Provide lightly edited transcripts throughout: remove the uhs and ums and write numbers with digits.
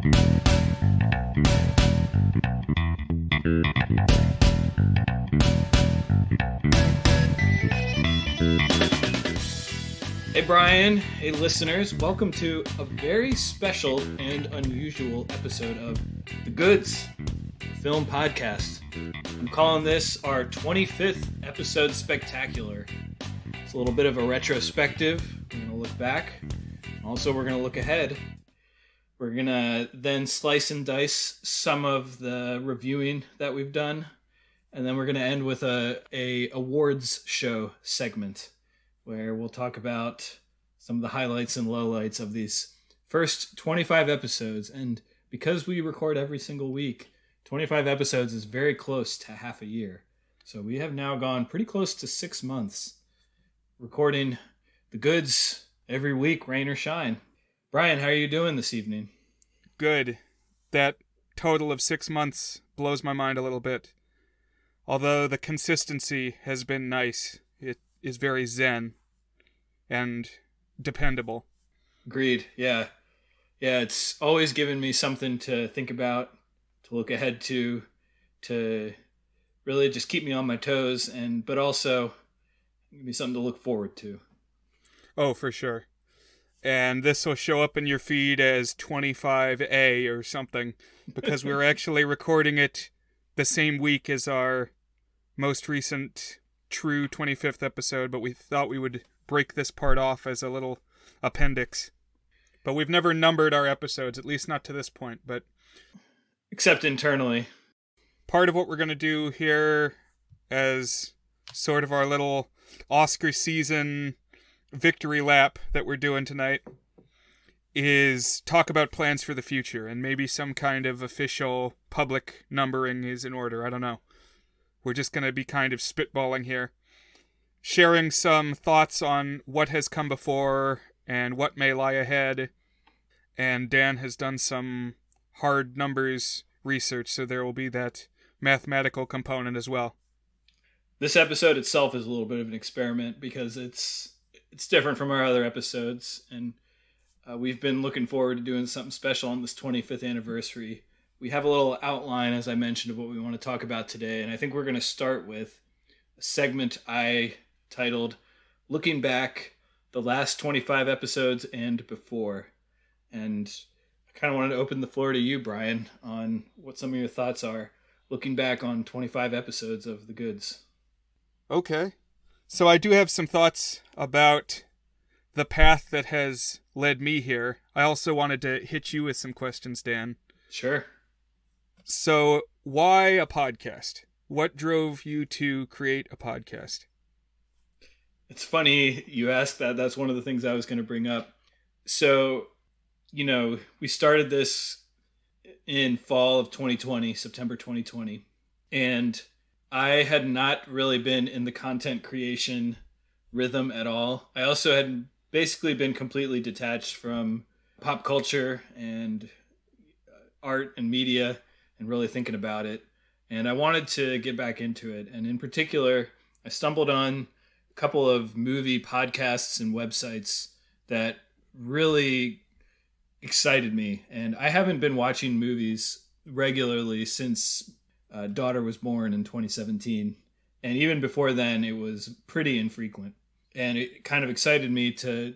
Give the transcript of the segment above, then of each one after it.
Hey Brian, hey listeners, welcome to a very special and unusual episode of The Goods, a film podcast. I'm calling this our 25th episode spectacular. It's a little bit of a retrospective. We're going to look back. Also, we're going to look ahead. We're going to then slice and dice some of the reviewing that we've done. And then we're going to end with a awards show segment, where we'll talk about some of the highlights and lowlights of these first 25 episodes. And because we record every single week, 25 episodes is very close to half a year. So we have now gone pretty close to 6 months recording The Goods every week, rain or shine. Brian, how are you doing this evening? Good. That total of 6 months blows my mind a little bit. Although the consistency has been nice. It is very zen and dependable. Agreed. Yeah, it's always given me something to think about, to look ahead to really just keep me on my toes, but also give me something to look forward to. Oh, for sure. And this will show up in your feed as 25A or something, because we were actually recording it the same week as our most recent true 25th episode, but we thought we would break this part off as a little appendix. But we've never numbered our episodes, at least not to this point, but except internally. Part of what we're going to do here as sort of our little Oscar season victory lap that we're doing tonight is talk about plans for the future, and maybe some kind of official public numbering is in order. I don't know. We're just going to be kind of spitballing here, sharing some thoughts on what has come before and what may lie ahead. And Dan has done some hard numbers research, so there will be that mathematical component as well. This episode itself is a little bit of an experiment because it's different from our other episodes, and we've been looking forward to doing something special on this 25th anniversary. We have a little outline, as I mentioned, of what we want to talk about today, and I think we're going to start with a segment I titled Looking Back, the Last 25 Episodes and Before. And I kind of wanted to open the floor to you, Brian, on what some of your thoughts are looking back on 25 episodes of The Goods. Okay. So I do have some thoughts about the path that has led me here. I also wanted to hit you with some questions, Dan. Sure. So why a podcast? What drove you to create a podcast? It's funny you asked that. That's one of the things I was going to bring up. So, we started this in fall of 2020, September 2020. And I had not really been in the content creation rhythm at all. I also had basically been completely detached from pop culture and art and media and really thinking about it. And I wanted to get back into it. And in particular, I stumbled on a couple of movie podcasts and websites that really excited me. And I haven't been watching movies regularly since daughter was born in 2017. And even before then, it was pretty infrequent. And it kind of excited me to,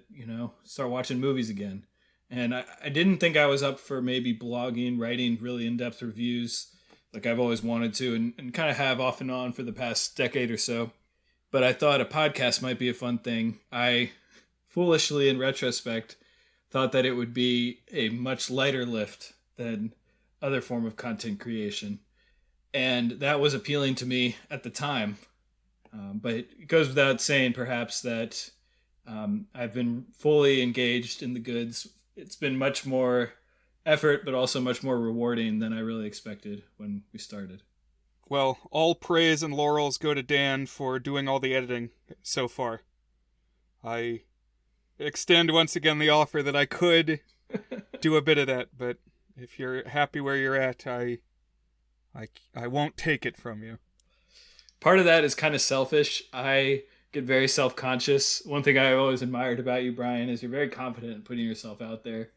start watching movies again. And I didn't think I was up for maybe blogging, writing really in-depth reviews like I've always wanted to and kind of have off and on for the past decade or so. But I thought a podcast might be a fun thing. I foolishly, in retrospect, thought that it would be a much lighter lift than other form of content creation. And that was appealing to me at the time. But it goes without saying, perhaps, that I've been fully engaged in The Goods. It's been much more effort, but also much more rewarding than I really expected when we started. Well, all praise and laurels go to Dan for doing all the editing so far. I extend once again the offer that I could do a bit of that, but if you're happy where you're at, I won't take it from you. Part of that is kind of selfish. I get very self-conscious. One thing I always admired about you, Brian, is you're very confident in putting yourself out there.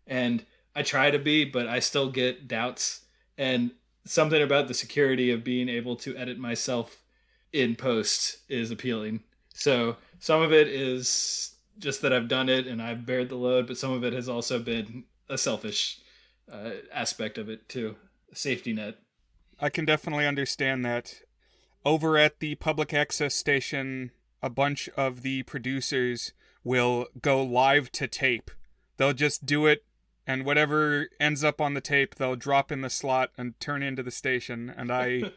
And I try to be, but I still get doubts. And something about the security of being able to edit myself in post is appealing. So some of it is just that I've done it and I've bared the load, but some of it has also been a selfish aspect of it too, a safety net. I can definitely understand that. Over at the public access station, a bunch of the producers will go live to tape. They'll just do it, and whatever ends up on the tape, they'll drop in the slot and turn into the station, and I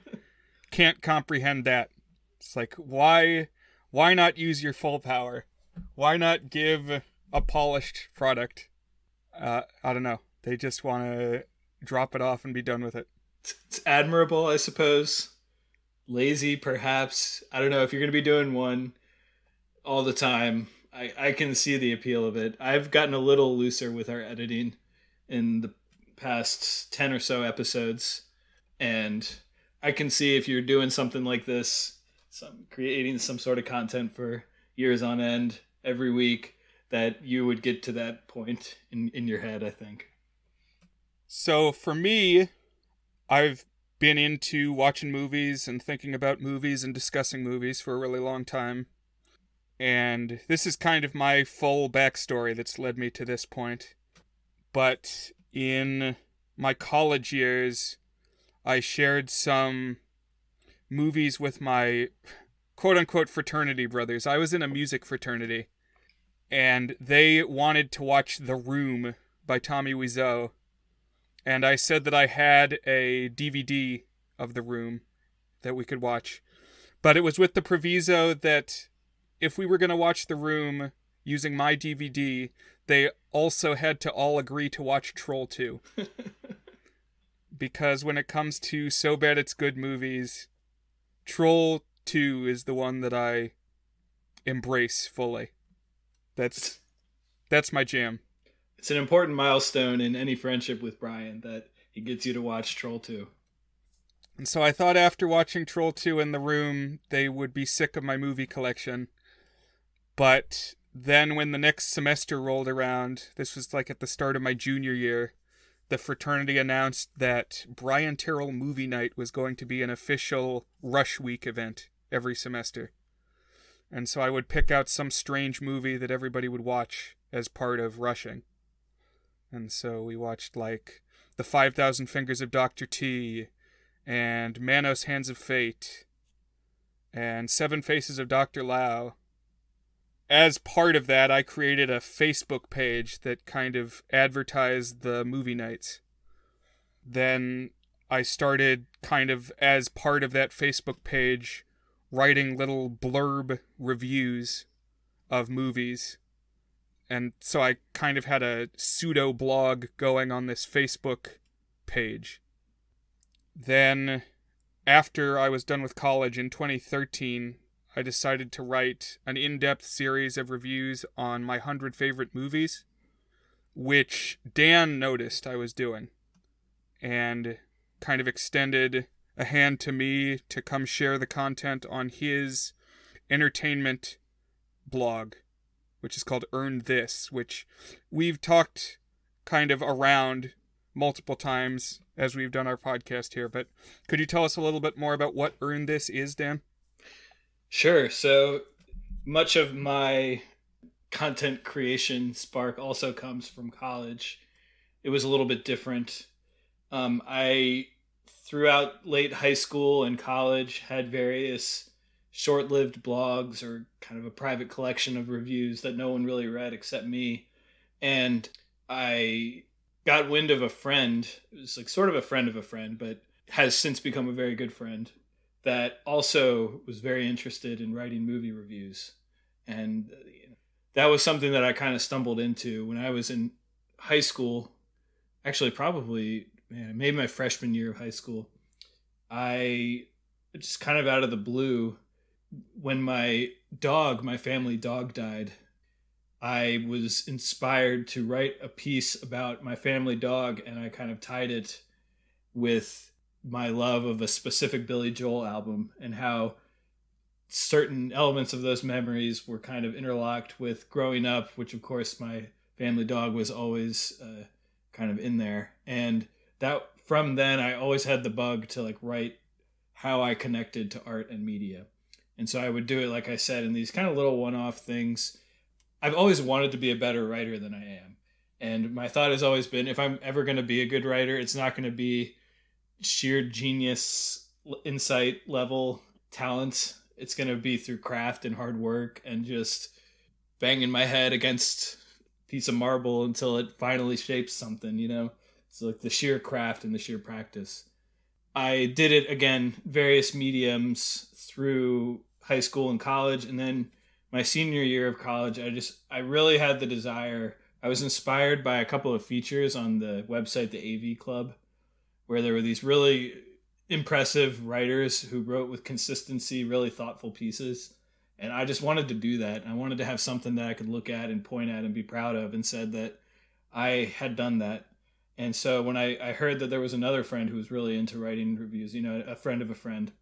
can't comprehend that. It's like, why not use your full power? Why not give a polished product? I don't know. They just want to drop it off and be done with it. It's admirable, I suppose. Lazy, perhaps. I don't know if you're going to be doing one all the time. I can see the appeal of it. I've gotten a little looser with our editing in the past 10 or so episodes. And I can see if you're doing something like this, creating some sort of content for years on end every week, that you would get to that point in your head, I think. So for me, I've been into watching movies and thinking about movies and discussing movies for a really long time. And this is kind of my full backstory that's led me to this point. But in my college years, I shared some movies with my quote-unquote fraternity brothers. I was in a music fraternity, and they wanted to watch The Room by Tommy Wiseau. And I said that I had a DVD of The Room that we could watch. But it was with the proviso that if we were going to watch The Room using my DVD, they also had to all agree to watch Troll 2. Because when it comes to So Bad It's Good movies, Troll 2 is the one that I embrace fully. That's my jam. It's an important milestone in any friendship with Brian that he gets you to watch Troll 2. And so I thought after watching Troll 2 in The Room, they would be sick of my movie collection. But then when the next semester rolled around, this was like at the start of my junior year, the fraternity announced that Brian Terrell Movie Night was going to be an official Rush Week event every semester. And so I would pick out some strange movie that everybody would watch as part of rushing. And so we watched like The 5,000 Fingers of Dr. T and Manos Hands of Fate and Seven Faces of Dr. Lao. As part of that, I created a Facebook page that kind of advertised the movie nights. Then I started kind of, as part of that Facebook page, writing little blurb reviews of movies. And so I kind of had a pseudo blog going on this Facebook page. Then, after I was done with college in 2013, I decided to write an in-depth series of reviews on my 100 favorite movies, which Dan noticed I was doing, and kind of extended a hand to me to come share the content on his entertainment blog, which is called Earn This, which we've talked kind of around multiple times as we've done our podcast here. But could you tell us a little bit more about what Earn This is, Dan? Sure. So much of my content creation spark also comes from college. It was a little bit different. I, throughout late high school and college, had various short-lived blogs or kind of a private collection of reviews that no one really read except me. And I got wind of a friend. It was like sort of a friend of a friend, but has since become a very good friend, that also was very interested in writing movie reviews. And that was something that I kind of stumbled into when I was in high school. Actually, probably maybe my freshman year of high school. I just kind of out of the blue, when my family dog died, I was inspired to write a piece about my family dog, and I kind of tied it with my love of a specific Billy Joel album and how certain elements of those memories were kind of interlocked with growing up, which of course my family dog was always kind of in there. And that from then I always had the bug to like write how I connected to art and media. And so I would do it, like I said, in these kind of little one-off things. I've always wanted to be a better writer than I am. And my thought has always been, if I'm ever going to be a good writer, it's not going to be sheer genius, insight level talent. It's going to be through craft and hard work and just banging my head against a piece of marble until it finally shapes something, you know? It's like the sheer craft and the sheer practice. I did it again, various mediums through high school and college. And then my senior year of college, I really had the desire. I was inspired by a couple of features on the website, the AV Club, where there were these really impressive writers who wrote with consistency, really thoughtful pieces. And I just wanted to do that. I wanted to have something that I could look at and point at and be proud of, and said that I had done that. And so when I heard that there was another friend who was really into writing reviews, you know, a friend of a friend,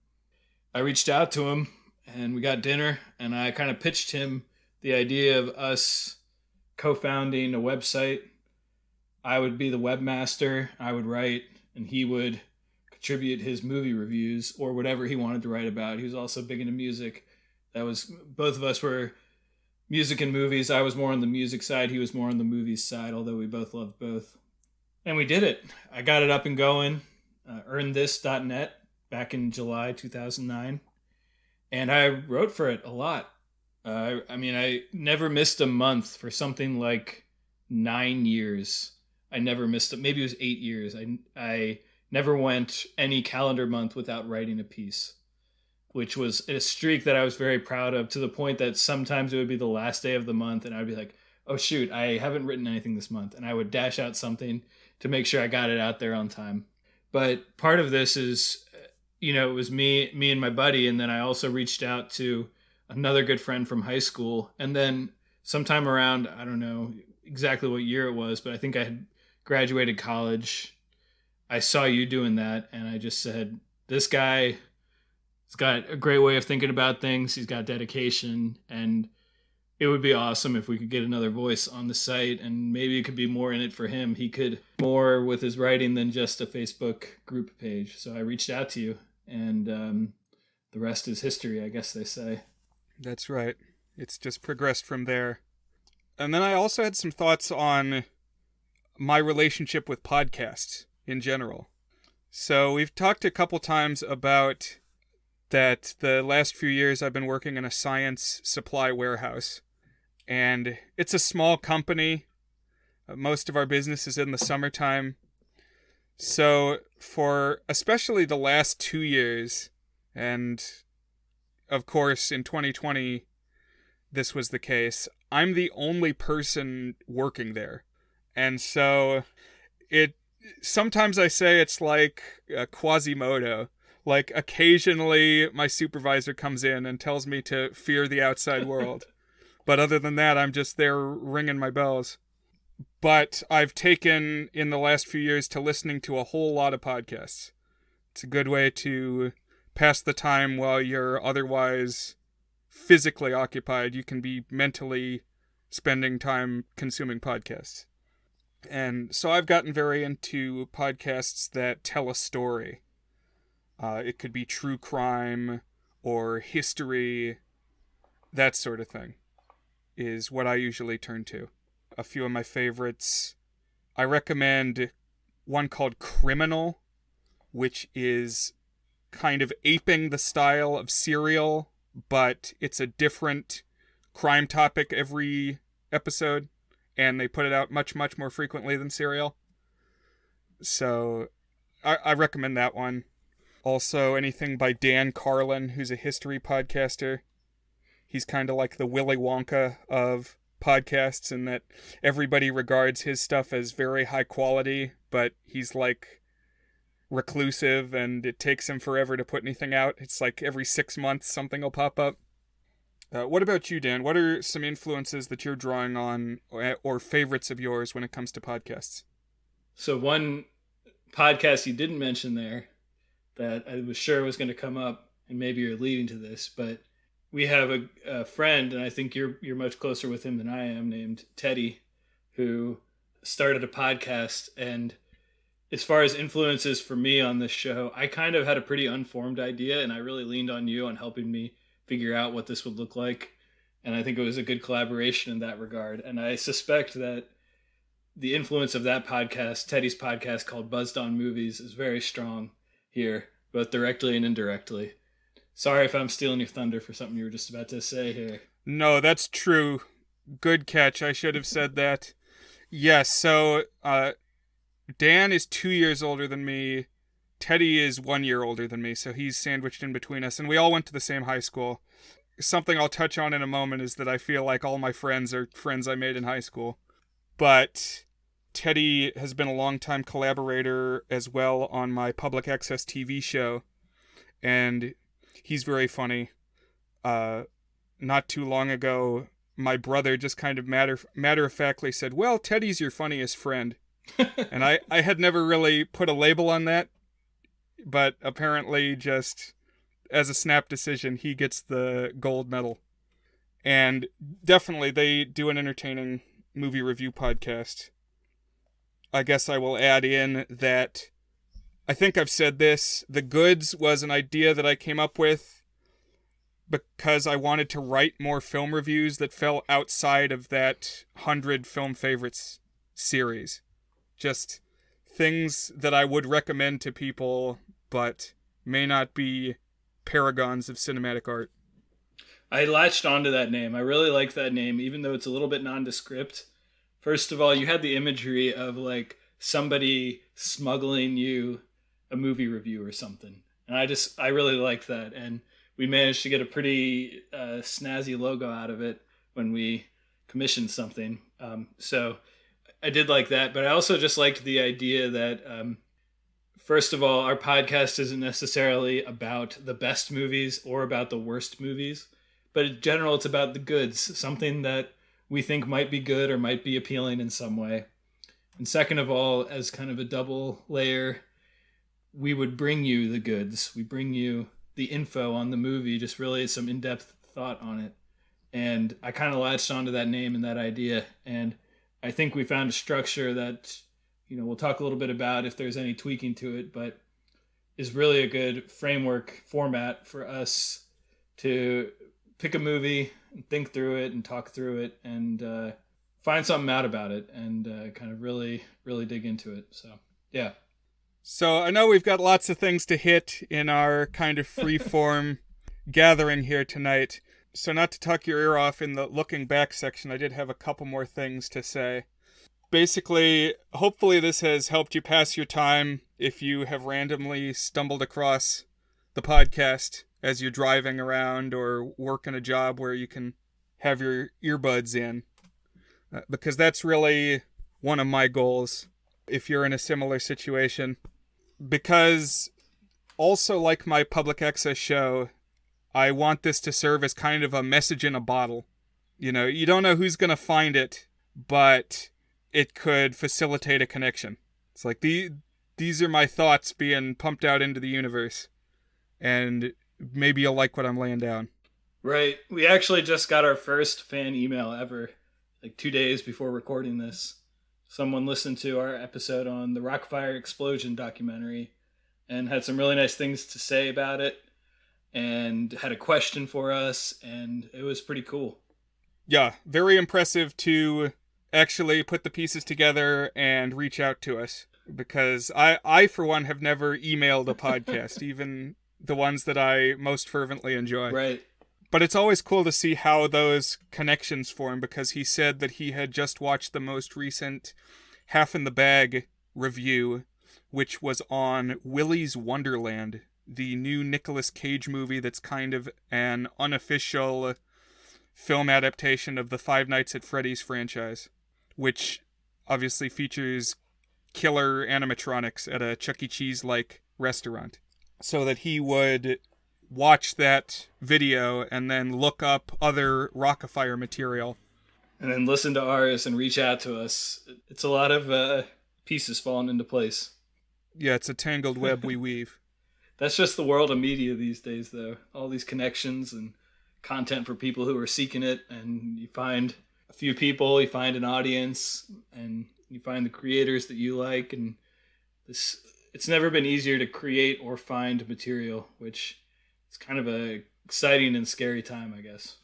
I reached out to him and we got dinner, and I kind of pitched him the idea of us co-founding a website. I would be the webmaster, I would write, and he would contribute his movie reviews or whatever he wanted to write about. He was also big into music. Both of us were music and movies. I was more on the music side, he was more on the movies side, although we both loved both. And we did it. I got it up and going, earnthis.net back in July 2009. And I wrote for it a lot. I never missed a month for something like 9 years. I never missed it. Maybe it was 8 years. I never went any calendar month without writing a piece, which was a streak that I was very proud of, to the point that sometimes it would be the last day of the month and I'd be like, oh shoot, I haven't written anything this month. And I would dash out something to make sure I got it out there on time. But part of this is, you know, it was me and my buddy. And then I also reached out to another good friend from high school. And then sometime around, I don't know exactly what year it was, but I think I had graduated college. I saw you doing that, and I just said, this guy has got a great way of thinking about things. He's got dedication, and it would be awesome if we could get another voice on the site, and maybe it could be more in it for him. He could more with his writing than just a Facebook group page. So I reached out to you, and the rest is history, I guess they say. That's right. It's just progressed from there. And then I also had some thoughts on my relationship with podcasts in general. So we've talked a couple times about that the last few years I've been working in a science supply warehouse. And it's a small company. Most of our business is in the summertime. So for especially the last 2 years, and of course in 2020 this was the case, I'm the only person working there. And so sometimes I say it's like Quasimodo. Like occasionally my supervisor comes in and tells me to fear the outside world. But other than that, I'm just there ringing my bells. But I've taken in the last few years to listening to a whole lot of podcasts. It's a good way to pass the time while you're otherwise physically occupied. You can be mentally spending time consuming podcasts. And so I've gotten very into podcasts that tell a story. It could be true crime or history, that sort of thing is what I usually turn to. A few of my favorites, I recommend one called Criminal, which is kind of aping the style of Serial, but it's a different crime topic every episode, and they put it out much, much more frequently than Serial. So I recommend that one. Also, anything by Dan Carlin, who's a history podcaster. He's kind of like the Willy Wonka of podcasts in that everybody regards his stuff as very high quality, but he's like reclusive and it takes him forever to put anything out. It's like every 6 months something will pop up. What about you, Dan? What are some influences that you're drawing on or favorites of yours when it comes to podcasts? So one podcast you didn't mention there that I was sure was going to come up, and maybe you're leading to this, but we have a friend, and I think you're much closer with him than I am, named Teddy, who started a podcast, and as far as influences for me on this show, I kind of had a pretty unformed idea, and I really leaned on you on helping me figure out what this would look like. And I think it was a good collaboration in that regard. And I suspect that the influence of that podcast, Teddy's podcast called Buzzed on Movies, is very strong here, both directly and indirectly. Sorry if I'm stealing your thunder for something you were just about to say here. No, that's true. Good catch. I should have said that. Yes, so Dan is 2 years older than me. Teddy is 1 year older than me, so he's sandwiched in between us, and we all went to the same high school. Something I'll touch on in a moment is that I feel like all my friends are friends I made in high school. But Teddy has been a longtime collaborator as well on my public access TV show, and he's very funny. Not too long ago, my brother just kind of matter-of-factly said, well, Teddy's your funniest friend. And I had never really put a label on that, but apparently just as a snap decision, he gets the gold medal. And definitely they do an entertaining movie review podcast. I guess I will add in that I think I've said this. The Goods was an idea that I came up with because I wanted to write more film reviews that fell outside of that 100 film favorites series. Just things that I would recommend to people, but may not be paragons of cinematic art. I latched onto that name. I really like that name, even though it's a little bit nondescript. First of all, you had the imagery of like somebody smuggling you a movie review or something. And I really liked that. And we managed to get a pretty snazzy logo out of it when we commissioned something. So I did like that. But I also just liked the idea that, first of all, our podcast isn't necessarily about the best movies or about the worst movies. But in general, it's about the goods, something that we think might be good or might be appealing in some way. And second of all, as kind of a double layer, we would bring you the goods. We bring you the info on the movie, just really some in-depth thought on it. And I kind of latched onto that name and that idea. And I think we found a structure that, we'll talk a little bit about if there's any tweaking to it, but is really a good framework format for us to pick a movie and think through it and talk through it and find something out about it and kind of really, really dig into it. So, yeah. So I know we've got lots of things to hit in our kind of free-form gathering here tonight. So not to tuck your ear off in the looking back section, I did have a couple more things to say. Basically, hopefully this has helped you pass your time if you have randomly stumbled across the podcast as you're driving around or working a job where you can have your earbuds in. Because that's really one of my goals if you're in a similar situation. Because also like my public access show, I want this to serve as kind of a message in a bottle. You don't know who's going to find it, but it could facilitate a connection. It's like these are my thoughts being pumped out into the universe. And maybe you'll like what I'm laying down. Right. We actually just got our first fan email ever, like 2 days before recording this. Someone listened to our episode on the Rockfire Explosion documentary and had some really nice things to say about it and had a question for us, and it was pretty cool. Yeah, very impressive to actually put the pieces together and reach out to us, because I for one, have never emailed a podcast, even the ones that I most fervently enjoy. Right. But it's always cool to see how those connections form, because he said that he had just watched the most recent Half in the Bag review, which was on Willy's Wonderland, the new Nicolas Cage movie that's kind of an unofficial film adaptation of the Five Nights at Freddy's franchise, which obviously features killer animatronics at a Chuck E. Cheese-like restaurant. So that he would watch that video and then look up other Rockafire material. And then listen to ours and reach out to us. It's a lot of pieces falling into place. Yeah, it's a tangled web we weave. That's just the world of media these days, though. All these connections and content for people who are seeking it. And you find a few people, you find an audience, and You find the creators that you like, and it's never been easier to create or find material, which is kind of a exciting and scary time, I guess.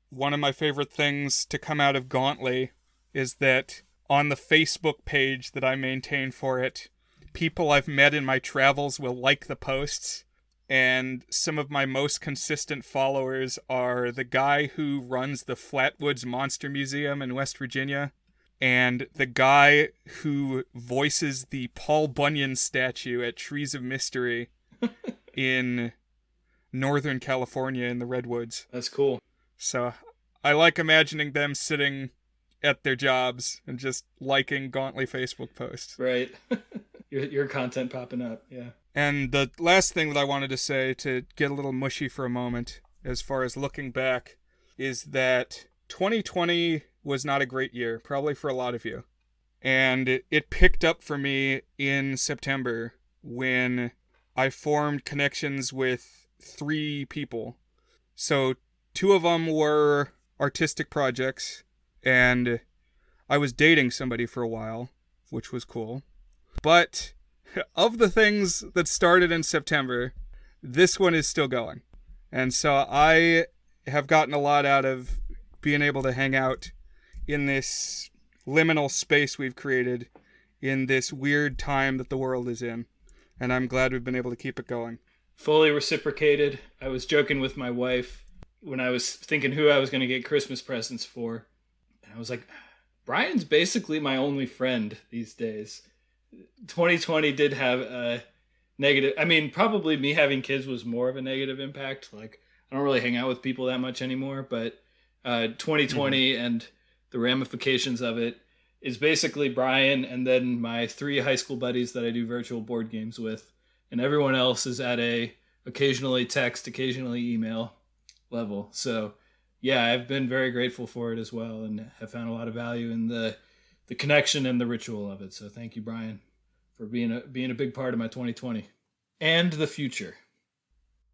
One of my favorite things to come out of Gauntly is that on the Facebook page that I maintain for it, people I've met in my travels will like the posts, and some of my most consistent followers are the guy who runs the Flatwoods Monster Museum in West Virginia, and the guy who voices the Paul Bunyan statue at Trees of Mystery in Northern California in the Redwoods. That's cool. So I like imagining them sitting at their jobs and just liking Gauntly Facebook posts. Right. Your content popping up, yeah. And the last thing that I wanted to say, to get a little mushy for a moment, as far as looking back, is that 2020 was not a great year, probably for a lot of you. And it picked up for me in September when I formed connections with 3 people. So 2 of them were artistic projects, and I was dating somebody for a while, which was cool. But of the things that started in September, this one is still going. And so I have gotten a lot out of being able to hang out in this liminal space we've created in this weird time that the world is in. And I'm glad we've been able to keep it going. Fully reciprocated. I was joking with my wife when I was thinking who I was going to get Christmas presents for. And I was like, Brian's basically my only friend these days. 2020 did have a negative... I mean, probably me having kids was more of a negative impact. Like, I don't really hang out with people that much anymore, but 2020 and the ramifications of it is basically Brian and then my 3 high school buddies that I do virtual board games with. And everyone else is at a occasionally text, occasionally email level. So, yeah, I've been very grateful for it as well and have found a lot of value in the connection and the ritual of it. So thank you, Brian, for being a big part of my 2020 and the future.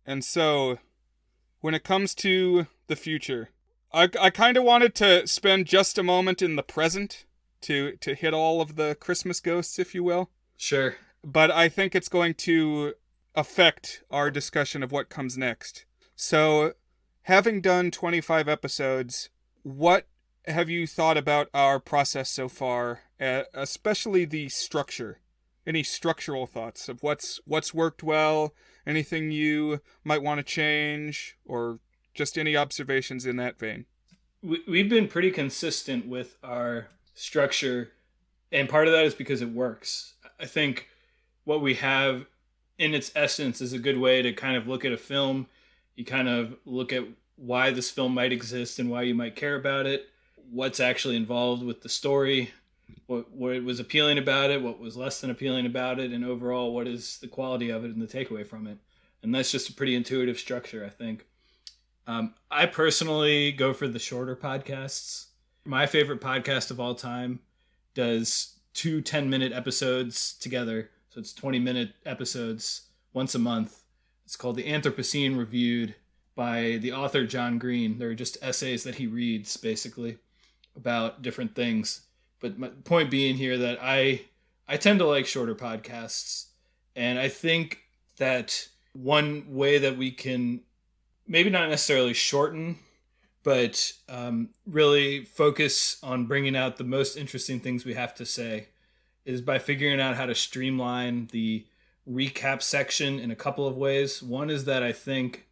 And so when it comes to the future, I kind of wanted to spend just a moment in the present to hit all of the Christmas ghosts, if you will. Sure. But I think it's going to affect our discussion of what comes next. So, having done 25 episodes, what have you thought about our process so far, especially the structure? Any structural thoughts of what's worked well, anything you might want to change, or just any observations in that vein? We've been pretty consistent with our structure, and part of that is because it works. I think what we have in its essence is a good way to kind of look at a film. You kind of look at why this film might exist and why you might care about it, what's actually involved with the story, what was appealing about it, what was less than appealing about it, and overall what is the quality of it and the takeaway from it. And that's just a pretty intuitive structure, I think. I personally go for the shorter podcasts. My favorite podcast of all time does 2 10-minute episodes together. So it's 20-minute episodes once a month. It's called The Anthropocene Reviewed by the author John Green. They're just essays that he reads, basically, about different things. But my point being here that I tend to like shorter podcasts. And I think that one way that we can maybe not necessarily shorten, but really focus on bringing out the most interesting things we have to say is by figuring out how to streamline the recap section in a couple of ways. One is that I think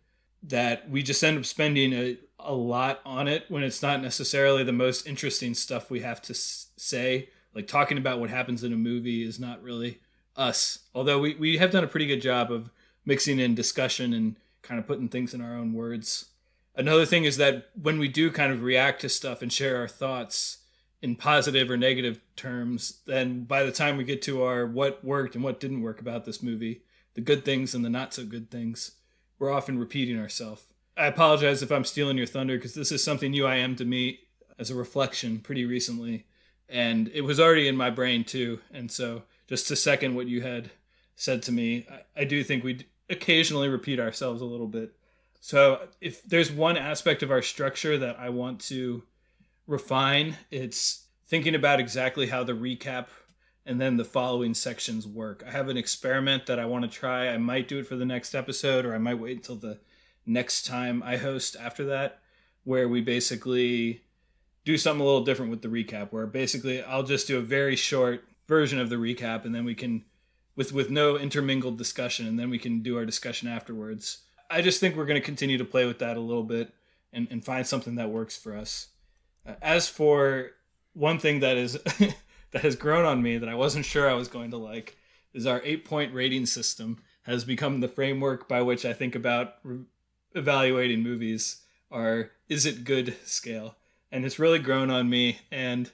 that we just end up spending a lot on it when it's not necessarily the most interesting stuff we have to say. Like talking about what happens in a movie is not really us. Although we have done a pretty good job of mixing in discussion and kind of putting things in our own words. Another thing is that when we do kind of react to stuff and share our thoughts in positive or negative terms, then by the time we get to our what worked and what didn't work about this movie, the good things and the not so good things, we're often repeating ourselves. I apologize if I'm stealing your thunder because this is something new I am to me as a reflection pretty recently. And it was already in my brain too. And so just to second what you had said to me, I do think we occasionally repeat ourselves a little bit. So if there's one aspect of our structure that I want to refine, it's thinking about exactly how the recap and then the following sections work. I have an experiment that I want to try. I might do it for the next episode, or I might wait until the next time I host after that, where we basically do something a little different with the recap, where basically I'll just do a very short version of the recap, and then we can, with no intermingled discussion, and then we can do our discussion afterwards. I just think we're going to continue to play with that a little bit and find something that works for us. As for one thing that is that has grown on me that I wasn't sure I was going to like is our 8-point rating system has become the framework by which I think about evaluating movies. Our is it good scale. And it's really grown on me. And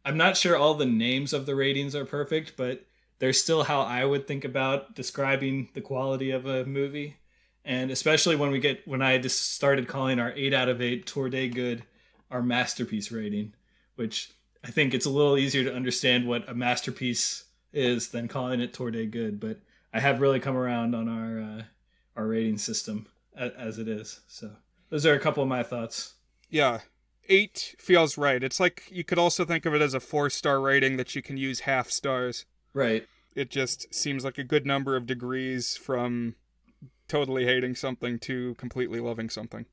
I'm not sure all the names of the ratings are perfect, but they're still how I would think about describing the quality of a movie. And especially when I just started calling our 8 out of 8 Tour Day Good our masterpiece rating, which I think it's a little easier to understand what a masterpiece is than calling it Tour Day Good. But I have really come around on our rating system as it is. So those are a couple of my thoughts. Yeah, 8 feels right. It's like you could also think of it as a 4-star rating that you can use half stars. Right. It just seems like a good number of degrees from totally hating something to completely loving something.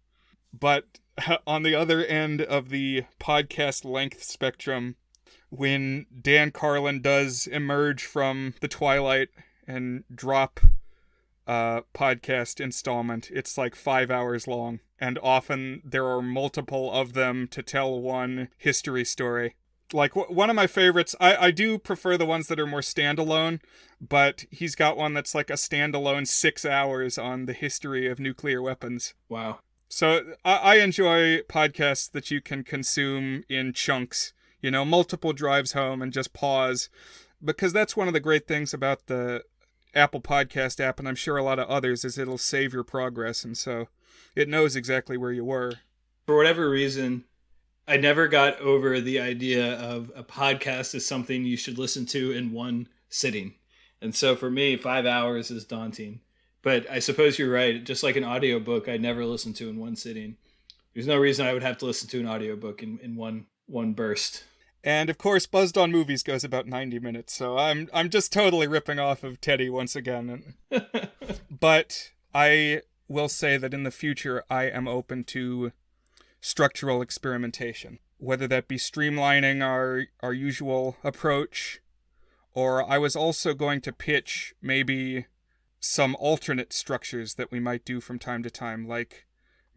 But on the other end of the podcast length spectrum, when Dan Carlin does emerge from the twilight and drop a podcast installment, it's like 5 hours long. And often there are multiple of them to tell one history story. Like, one of my favorites, I do prefer the ones that are more standalone, but he's got one that's like a standalone 6 hours on the history of nuclear weapons. Wow. So I enjoy podcasts that you can consume in chunks, multiple drives home and just pause, because that's one of the great things about the Apple Podcast app, and I'm sure a lot of others, is it'll save your progress, and so it knows exactly where you were. For whatever reason, I never got over the idea of a podcast is something you should listen to in one sitting. And so for me, 5 hours is daunting. But I suppose you're right. Just like an audiobook, I never listen to in one sitting. There's no reason I would have to listen to an audiobook in one burst. And of course, Buzzed on Movies goes about 90 minutes, so I'm just totally ripping off of Teddy once again. But I will say that in the future, I am open to structural experimentation, whether that be streamlining our usual approach, or I was also going to pitch maybe some alternate structures that we might do from time to time, like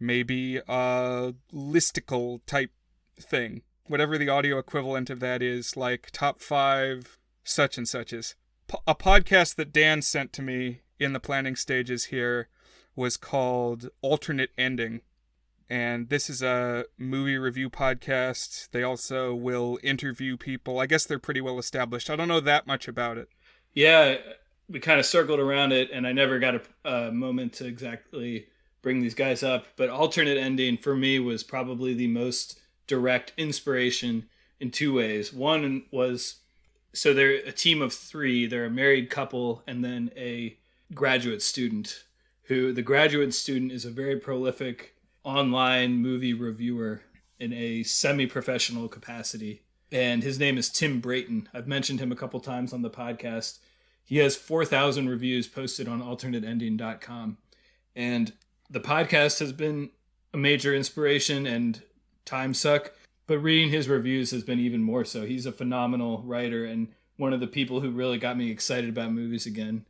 maybe a listicle type thing, whatever the audio equivalent of that is, like top 5 such and suches. A podcast that Dan sent to me in the planning stages here was called Alternate Ending. And this is a movie review podcast. They also will interview people. I guess they're pretty well established. I don't know that much about it. Yeah, we kind of circled around it, and I never got a moment to exactly bring these guys up. But Alternate Ending, for me, was probably the most direct inspiration in 2 ways. One was, so they're a team of 3. They're a married couple and then a graduate student, who the graduate student is a very prolific online movie reviewer in a semi-professional capacity. And his name is Tim Brayton. I've mentioned him a couple times on the podcast. He has 4,000 reviews posted on alternateending.com. And the podcast has been a major inspiration and time suck, but reading his reviews has been even more so. He's a phenomenal writer and one of the people who really got me excited about movies again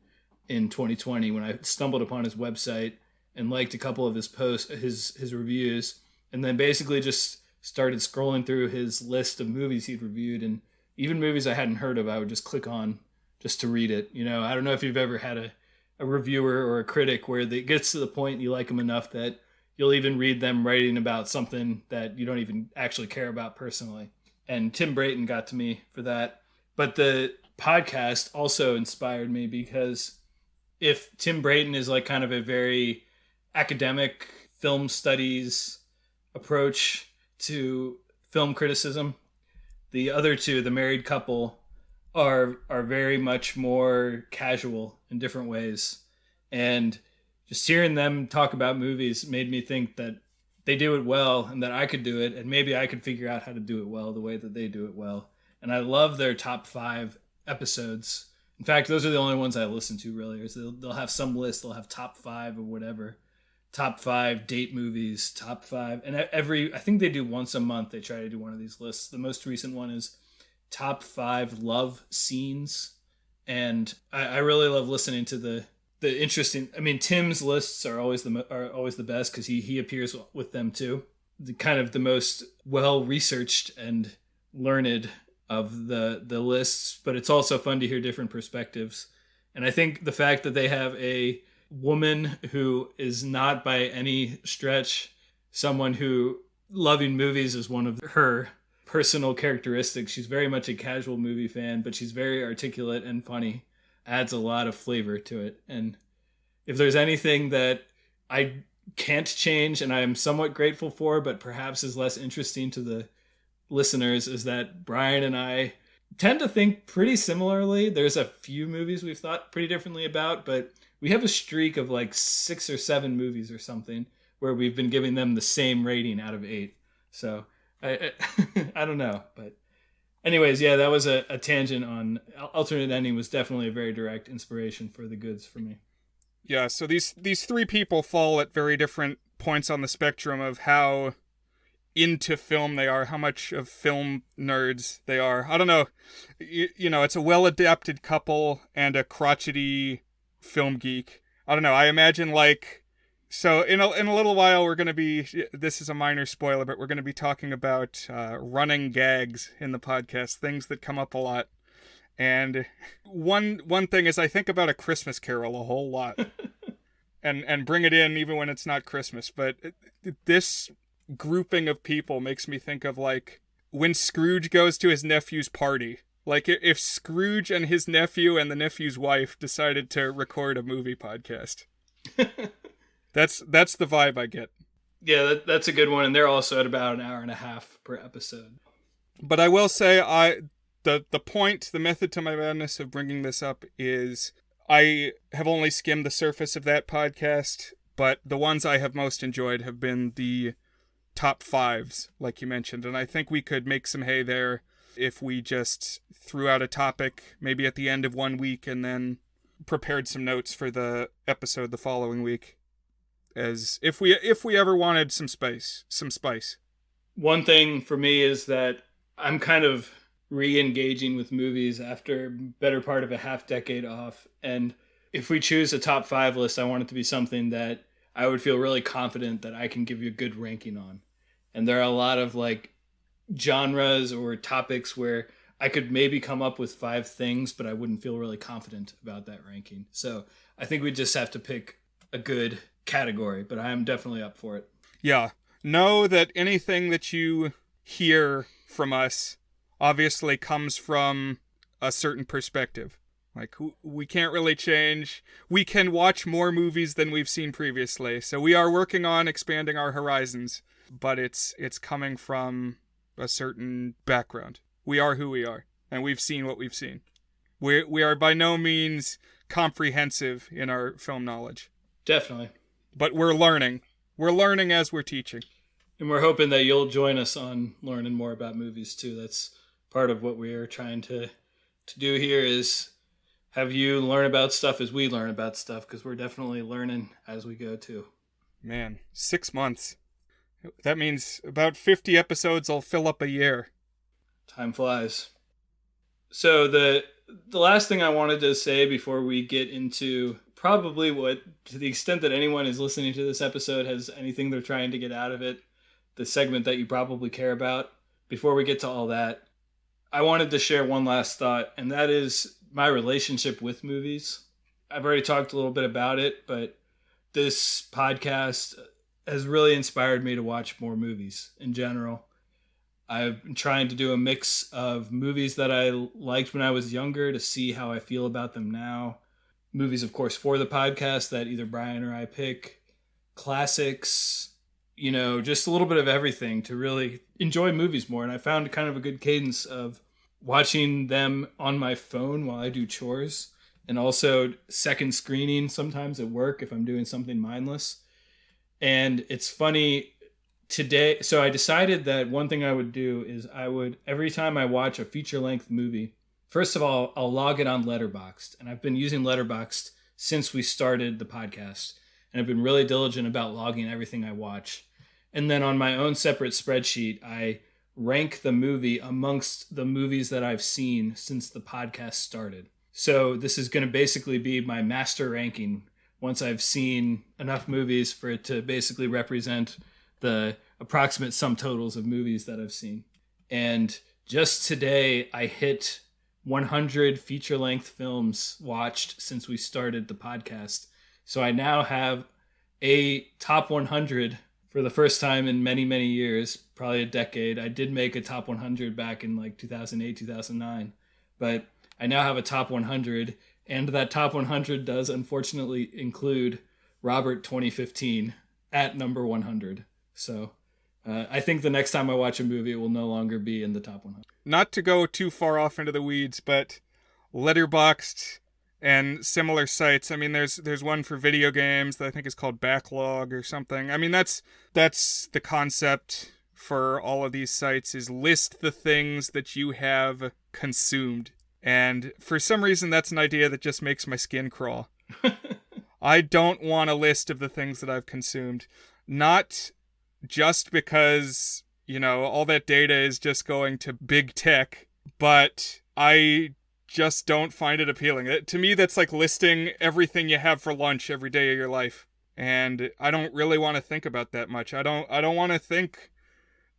in 2020 when I stumbled upon his website and liked a couple of his posts, his reviews, and then basically just started scrolling through his list of movies he'd reviewed, and even movies I hadn't heard of, I would just click on just to read it. I don't know if you've ever had a reviewer or a critic where it gets to the point you like them enough that you'll even read them writing about something that you don't even actually care about personally. And Tim Brayton got to me for that. But the podcast also inspired me because if Tim Brayton is like kind of a very academic film studies approach to film criticism, the other two, the married couple, are very much more casual in different ways. And just hearing them talk about movies made me think that they do it well and that I could do it, and maybe I could figure out how to do it well the way that they do it well. and I love their top 5 episodes. In fact, those are the only ones I listen to, really. Is they'll have some list, they'll have top 5 or whatever. Top 5 date movies, top 5. And I think they do once a month, they try to do one of these lists. The most recent one is top 5 love scenes. And I really love listening to the interesting. I mean, Tim's lists are always the best because he appears with them too. The kind of the most well researched and learned of the lists, but it's also fun to hear different perspectives. And I think the fact that they have a woman who is not by any stretch someone who loving movies is one of her personal characteristics. She's very much a casual movie fan, but she's very articulate and funny. Adds a lot of flavor to it. And if there's anything that I can't change and I am somewhat grateful for, but perhaps is less interesting to the listeners, is that Brian and I tend to think pretty similarly. There's a few movies we've thought pretty differently about, but we have a streak of like 6 or 7 movies or something where we've been giving them the same rating out of 8. So I don't know, but anyways, yeah, that was a tangent on alternate ending. Was definitely a very direct inspiration for The Goods for me. Yeah, so these 3 people fall at very different points on the spectrum of how into film they are, how much of film nerds they are. I don't know, you know, it's a well-adapted couple and a crotchety film geek. I don't know, I imagine like, so in a little while we're going to be, this is a minor spoiler, but we're going to be talking about running gags in the podcast, things that come up a lot. And one thing is I think about A Christmas Carol a whole lot and bring it in even when it's not Christmas. But this grouping of people makes me think of like when Scrooge goes to his nephew's party. Like if Scrooge and his nephew and the nephew's wife decided to record a movie podcast. That's the vibe I get. Yeah, that's a good one. And they're also at about an hour and a half per episode. But I will say the method to my madness of bringing this up is I have only skimmed the surface of that podcast, but the ones I have most enjoyed have been the top 5s, like you mentioned. And I think we could make some hay there if we just threw out a topic maybe at the end of one week and then prepared some notes for the episode the following week, as if we ever wanted some spice. One thing for me is that I'm kind of re-engaging with movies after better part of a half decade off, and if we choose a top 5 list, I want it to be something that I would feel really confident that I can give you a good ranking on. And there are a lot of like genres or topics where I could maybe come up with 5 things, but I wouldn't feel really confident about that ranking. So I think we just have to pick a good category, but I am definitely up for it. Yeah. Know that anything that you hear from us obviously comes from a certain perspective. Like, we can't really change. We can watch more movies than we've seen previously. So we are working on expanding our horizons, but it's coming from a certain background. We are who we are, and we've seen what we've seen. We are by no means comprehensive in our film knowledge. Definitely. But we're learning. We're learning as we're teaching. And we're hoping that you'll join us on learning more about movies, too. That's part of what we're trying to do here is have you learn about stuff as we learn about stuff, because we're definitely learning as we go, too. Man, 6 months. That means about 50 episodes will fill up a year. Time flies. So the last thing I wanted to say before we get into probably what, to the extent that anyone is listening to this episode has anything they're trying to get out of it, the segment that you probably care about, before we get to all that, I wanted to share one last thought, and that is my relationship with movies. I've already talked a little bit about it, but this podcast has really inspired me to watch more movies in general. I've been trying to do a mix of movies that I liked when I was younger to see how I feel about them now. Movies, of course, for the podcast that either Brian or I pick. Classics, just a little bit of everything to really enjoy movies more. And I found kind of a good cadence of watching them on my phone while I do chores, and also second screening sometimes at work if I'm doing something mindless. And it's funny today, so I decided that one thing I would do is I would, every time I watch a feature length movie, first of all, I'll log it on Letterboxd. And I've been using Letterboxd since we started the podcast. And I've been really diligent about logging everything I watch. And then on my own separate spreadsheet, I rank the movie amongst the movies that I've seen since the podcast started. So this is going to basically be my master ranking once I've seen enough movies for it to basically represent the approximate sum totals of movies that I've seen. And just today, I hit 100 feature-length films watched since we started the podcast. So I now have a top 100 for the first time in many, many years, probably a decade. I did make a top 100 back in like 2008, 2009. But I now have a top 100, and that top 100 does unfortunately include Robert 2015 at number 100. So I think the next time I watch a movie, it will no longer be in the top 100. Not to go too far off into the weeds, but Letterboxd and similar sites. I mean, there's one for video games that I think is called Backlog or something. I mean, that's the concept for all of these sites, is list the things that you have consumed. And for some reason, that's an idea that just makes my skin crawl. I don't want a list of the things that I've consumed. Not just because, all that data is just going to big tech, but I just don't find it appealing. To me, that's like listing everything you have for lunch every day of your life. And I don't really want to think about that much. I don't want to think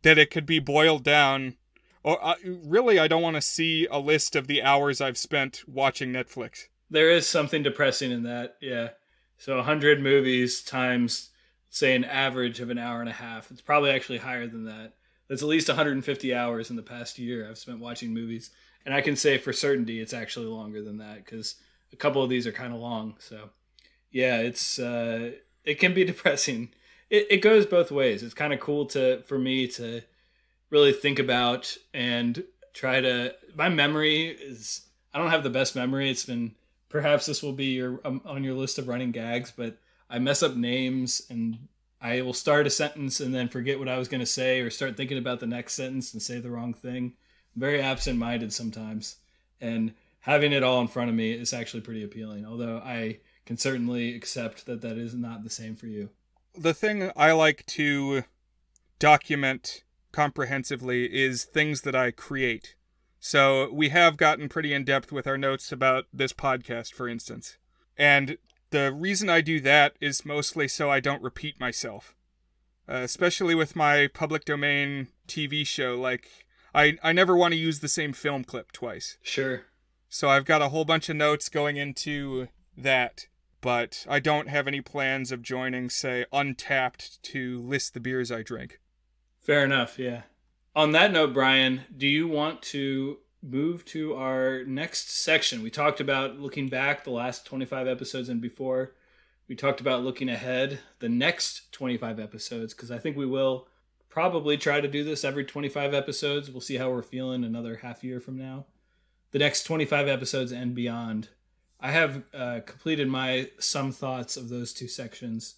that it could be boiled down. Or really, I don't want to see a list of the hours I've spent watching Netflix. There is something depressing in that, yeah. So 100 movies times, say, an average of an hour and a half. It's probably actually higher than that. That's at least 150 hours in the past year I've spent watching movies. And I can say for certainty it's actually longer than that, because a couple of these are kind of long. So, yeah, it can be depressing. It goes both ways. It's kind of cool for me to really think about and try to... My memory is... I don't have the best memory. It's been... Perhaps this will be on your list of running gags, but I mess up names and I will start a sentence and then forget what I was going to say, or start thinking about the next sentence and say the wrong thing. I'm very absent-minded sometimes, and having it all in front of me is actually pretty appealing, although I can certainly accept that that is not the same for you. The thing I like to document comprehensively is things that I create. So we have gotten pretty in-depth with our notes about this podcast, for instance. And the reason I do that is mostly so I don't repeat myself. Especially with my public domain TV show. Like, I never want to use the same film clip twice. Sure. So I've got a whole bunch of notes going into that. But I don't have any plans of joining, say, Untapped to list the beers I drink. Fair enough, yeah. On that note, Brian, do you want to move to our next section? We talked about looking back the last 25 episodes and before. We talked about looking ahead the next 25 episodes, because I think we will probably try to do this every 25 episodes. We'll see how we're feeling another half year from now. The next 25 episodes and beyond. I have completed my some thoughts of those two sections.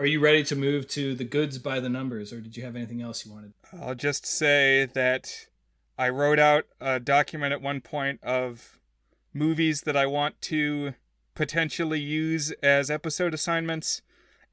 Are you ready to move to the goods by the numbers, or did you have anything else you wanted? I'll just say that I wrote out a document at one point of movies that I want to potentially use as episode assignments,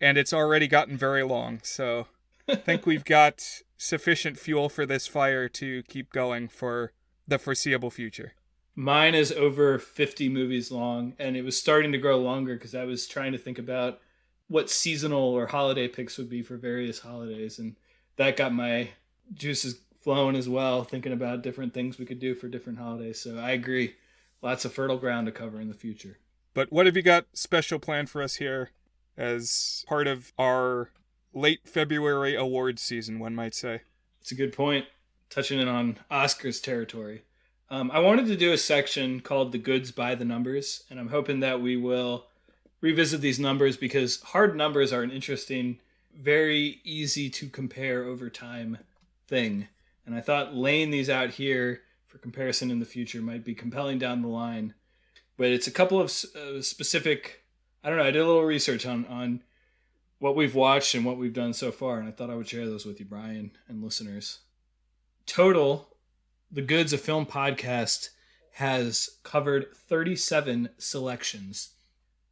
and it's already gotten very long, so I think we've got sufficient fuel for this fire to keep going for the foreseeable future. Mine is over 50 movies long, and it was starting to grow longer because I was trying to think about what seasonal or holiday picks would be for various holidays, and that got my juices flowing as well, thinking about different things we could do for different holidays. So I agree, lots of fertile ground to cover in the future. But what have you got special planned for us here as part of our late February awards season, one might say? It's a good point, touching in on Oscars territory. I wanted to do a section called The Goods by the Numbers, and I'm hoping that we will revisit these numbers because hard numbers are an interesting, very easy to compare over time thing. And I thought laying these out here for comparison in the future might be compelling down the line. But it's a couple of specific, I don't know, I did a little research on what we've watched and what we've done so far, and I thought I would share those with you, Brian, and listeners. Total, the Goods of Film podcast has covered 37 selections.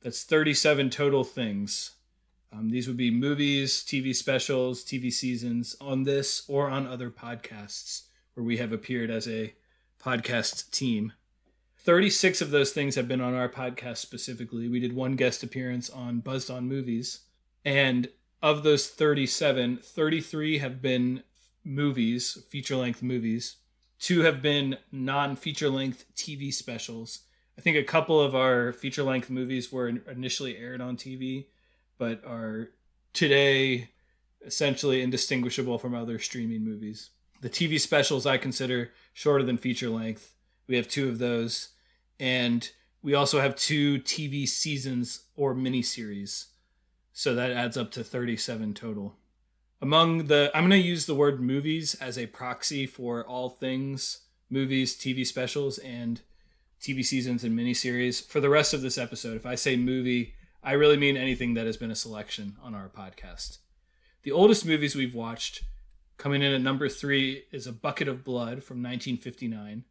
That's 37 total things. These would be movies, TV specials, TV seasons on this or on other podcasts where we have appeared as a podcast team. 36 of those things have been on our podcast specifically. We did one guest appearance on Buzzed on Movies. And of those 37, 33 have been movies, feature-length movies. 2 have been non-feature-length TV specials. I think a couple of our feature-length movies were initially aired on TV, but are today essentially indistinguishable from other streaming movies. The TV specials I consider shorter than feature-length. We have 2 of those. And we also have 2 TV seasons or miniseries. So that adds up to 37 total. I'm going to use the word movies as a proxy for all things movies, TV specials, and TV seasons and miniseries. For the rest of this episode, if I say movie, I really mean anything that has been a selection on our podcast. The oldest movies we've watched, coming in at number 3, is A Bucket of Blood from 1959.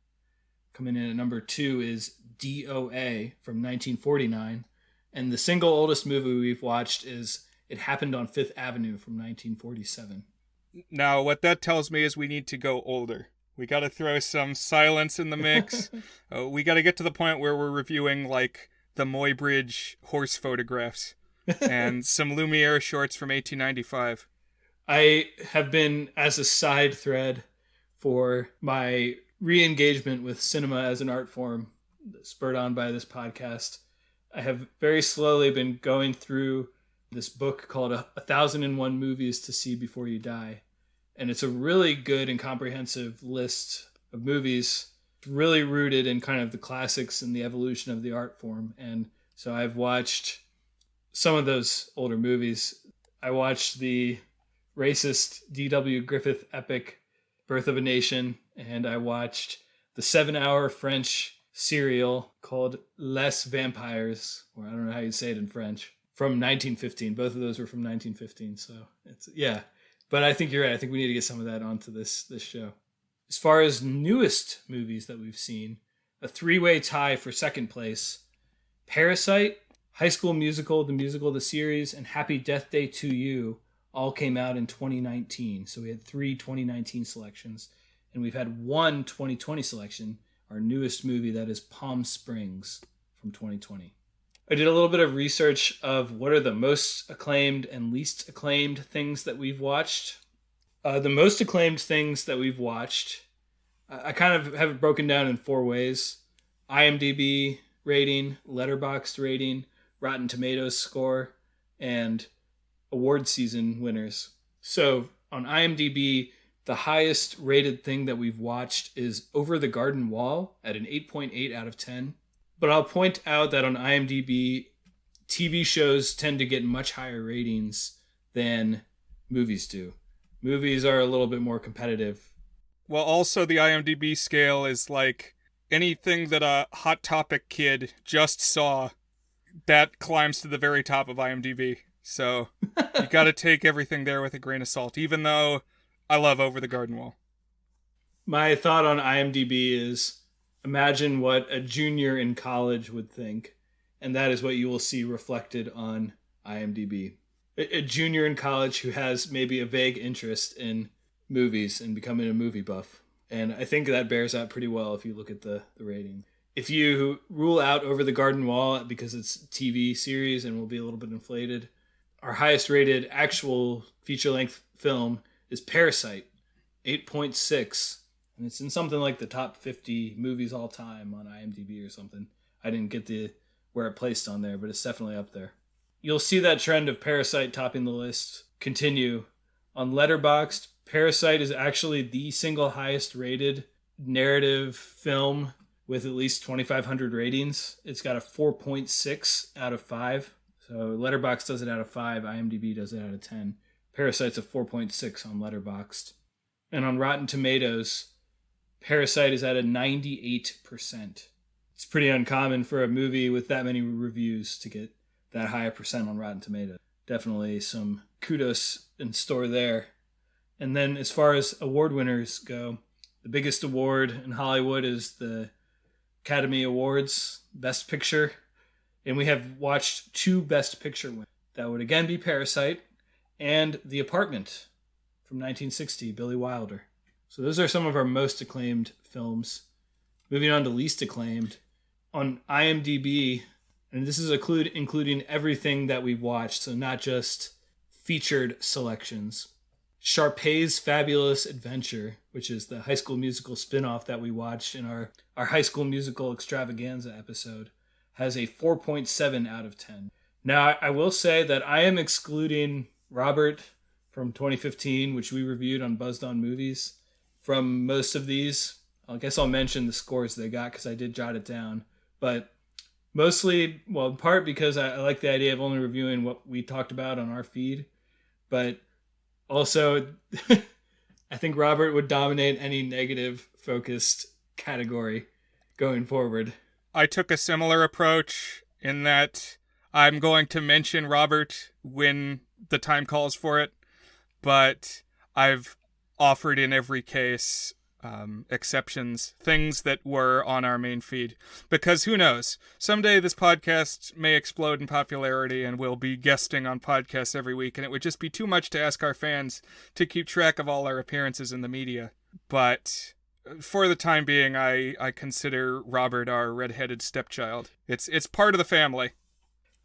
Coming in at number 2 is DOA from 1949. And the single oldest movie we've watched is It Happened on Fifth Avenue from 1947. Now, what that tells me is we need to go older. We got to throw some silence in the mix. We got to get to the point where we're reviewing, like, the Muybridge horse photographs and some Lumiere shorts from 1895. I have been, as a side thread for my re-engagement with cinema as an art form, spurred on by this podcast, I have very slowly been going through this book called 1001 Movies to See Before You Die. And it's a really good and comprehensive list of movies, really rooted in kind of the classics and the evolution of the art form. And so I've watched some of those older movies. I watched the racist D.W. Griffith epic Birth of a Nation, and I watched the 7-hour French serial called Les Vampires, or I don't know how you say it in French, from 1915. Both of those were from 1915, so it's, yeah. But I think you're right. I think we need to get some of that onto this show. As far as newest movies that we've seen, a 3-way tie for second place: Parasite, High School Musical, the musical, the series, and Happy Death Day to You all came out in 2019. So we had 3 2019 selections, and we've had 1 2020 selection, our newest movie, that is Palm Springs from 2020. I did a little bit of research of what are the most acclaimed and least acclaimed things that we've watched. The most acclaimed things that we've watched, I kind of have it broken down in 4 ways: IMDB rating, Letterboxd rating, Rotten Tomatoes score, and award season winners. So on IMDb, the highest rated thing that we've watched is Over the Garden Wall at an 8.8 out of 10. But I'll point out that on IMDb, TV shows tend to get much higher ratings than movies do. Movies are a little bit more competitive. Well, also the IMDb scale is like anything that a Hot Topic kid just saw, that climbs to the very top of IMDb. So you got to take everything there with a grain of salt, even though I love Over the Garden Wall. My thought on IMDb is, imagine what a junior in college would think, and that is what you will see reflected on IMDb. A junior in college who has maybe a vague interest in movies and becoming a movie buff. And I think that bears out pretty well if you look at the rating. If you rule out Over the Garden Wall because it's a TV series and will be a little bit inflated, our highest rated actual feature-length film is Parasite, 8.6. And it's in something like the top 50 movies all time on IMDb or something. I didn't get where it placed on there, but it's definitely up there. You'll see that trend of Parasite topping the list continue. On Letterboxd, Parasite is actually the single highest rated narrative film with at least 2,500 ratings. It's got a 4.6 out of 5. So Letterboxd does it out of 5. IMDb does it out of 10. Parasite's a 4.6 on Letterboxd. And on Rotten Tomatoes, Parasite is at a 98%. It's pretty uncommon for a movie with that many reviews to get that high a percent on Rotten Tomatoes. definitely some kudos in store there. And then as far as award winners go, the biggest award in Hollywood is the Academy Awards Best Picture. And we have watched 2 Best Picture winners. That would again be Parasite and The Apartment from 1960, Billy Wilder. So those are some of our most acclaimed films. Moving on to least acclaimed. On IMDB, and this is including everything that we've watched, so not just featured selections. Sharpay's Fabulous Adventure, which is the High School Musical spinoff that we watched in our High School Musical extravaganza episode, has a 4.7 out of 10. Now, I will say that I am excluding Robert from 2015, which we reviewed on Buzzed On Movies, from most of these. I guess I'll mention the scores they got because I did jot it down. But mostly, well, in part because I like the idea of only reviewing what we talked about on our feed. But also, I think Robert would dominate any negative-focused category going forward. I took a similar approach in that I'm going to mention Robert when the time calls for it, but I've offered in every case exceptions, things that were on our main feed. Because who knows? Someday this podcast may explode in popularity and we'll be guesting on podcasts every week, and it would just be too much to ask our fans to keep track of all our appearances in the media. But for the time being, I consider Robert our redheaded stepchild. It's part of the family.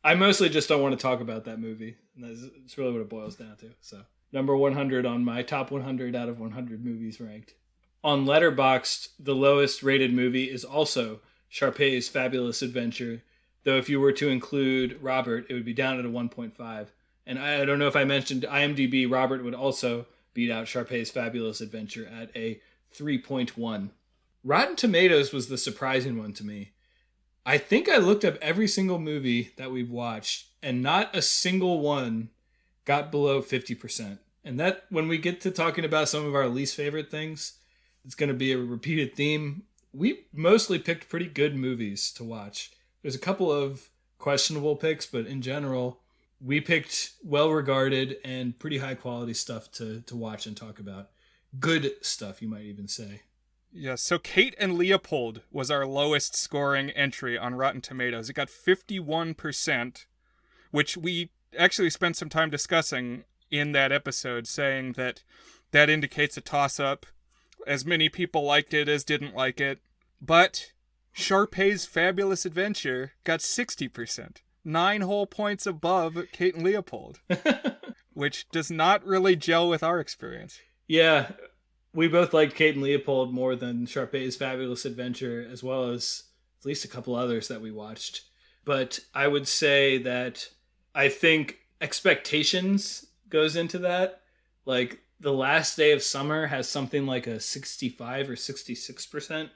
I mostly just don't want to talk about that movie. That's really what it boils down to. So, number 100 on my top 100 out of 100 movies ranked. On Letterboxd, the lowest rated movie is also Sharpay's Fabulous Adventure, though if you were to include Robert, it would be down at a 1.5. And I don't know if I mentioned IMDb, Robert would also beat out Sharpay's Fabulous Adventure at a 3.1. Rotten Tomatoes was the surprising one to me. I think I looked up every single movie that we've watched, and not a single one got below 50%. And that, when we get to talking about some of our least favorite things, it's going to be a repeated theme. We mostly picked pretty good movies to watch. There's a couple of questionable picks, but in general, we picked well-regarded and pretty high-quality stuff to watch and talk about. Good stuff, you might even say. Yeah, so Kate and Leopold was our lowest scoring entry on Rotten Tomatoes. It got 51%, which we actually spent some time discussing in that episode, saying that indicates a toss-up. As many people liked it as didn't like it. But Sharpay's Fabulous Adventure got 60%. 9 whole points above Kate and Leopold. Which does not really gel with our experience. Yeah, we both liked Kate and Leopold more than Sharpay's Fabulous Adventure, as well as at least a couple others that we watched. But I would say that I think expectations goes into that. Like, The Last Day of Summer has something like a 65 or 66%,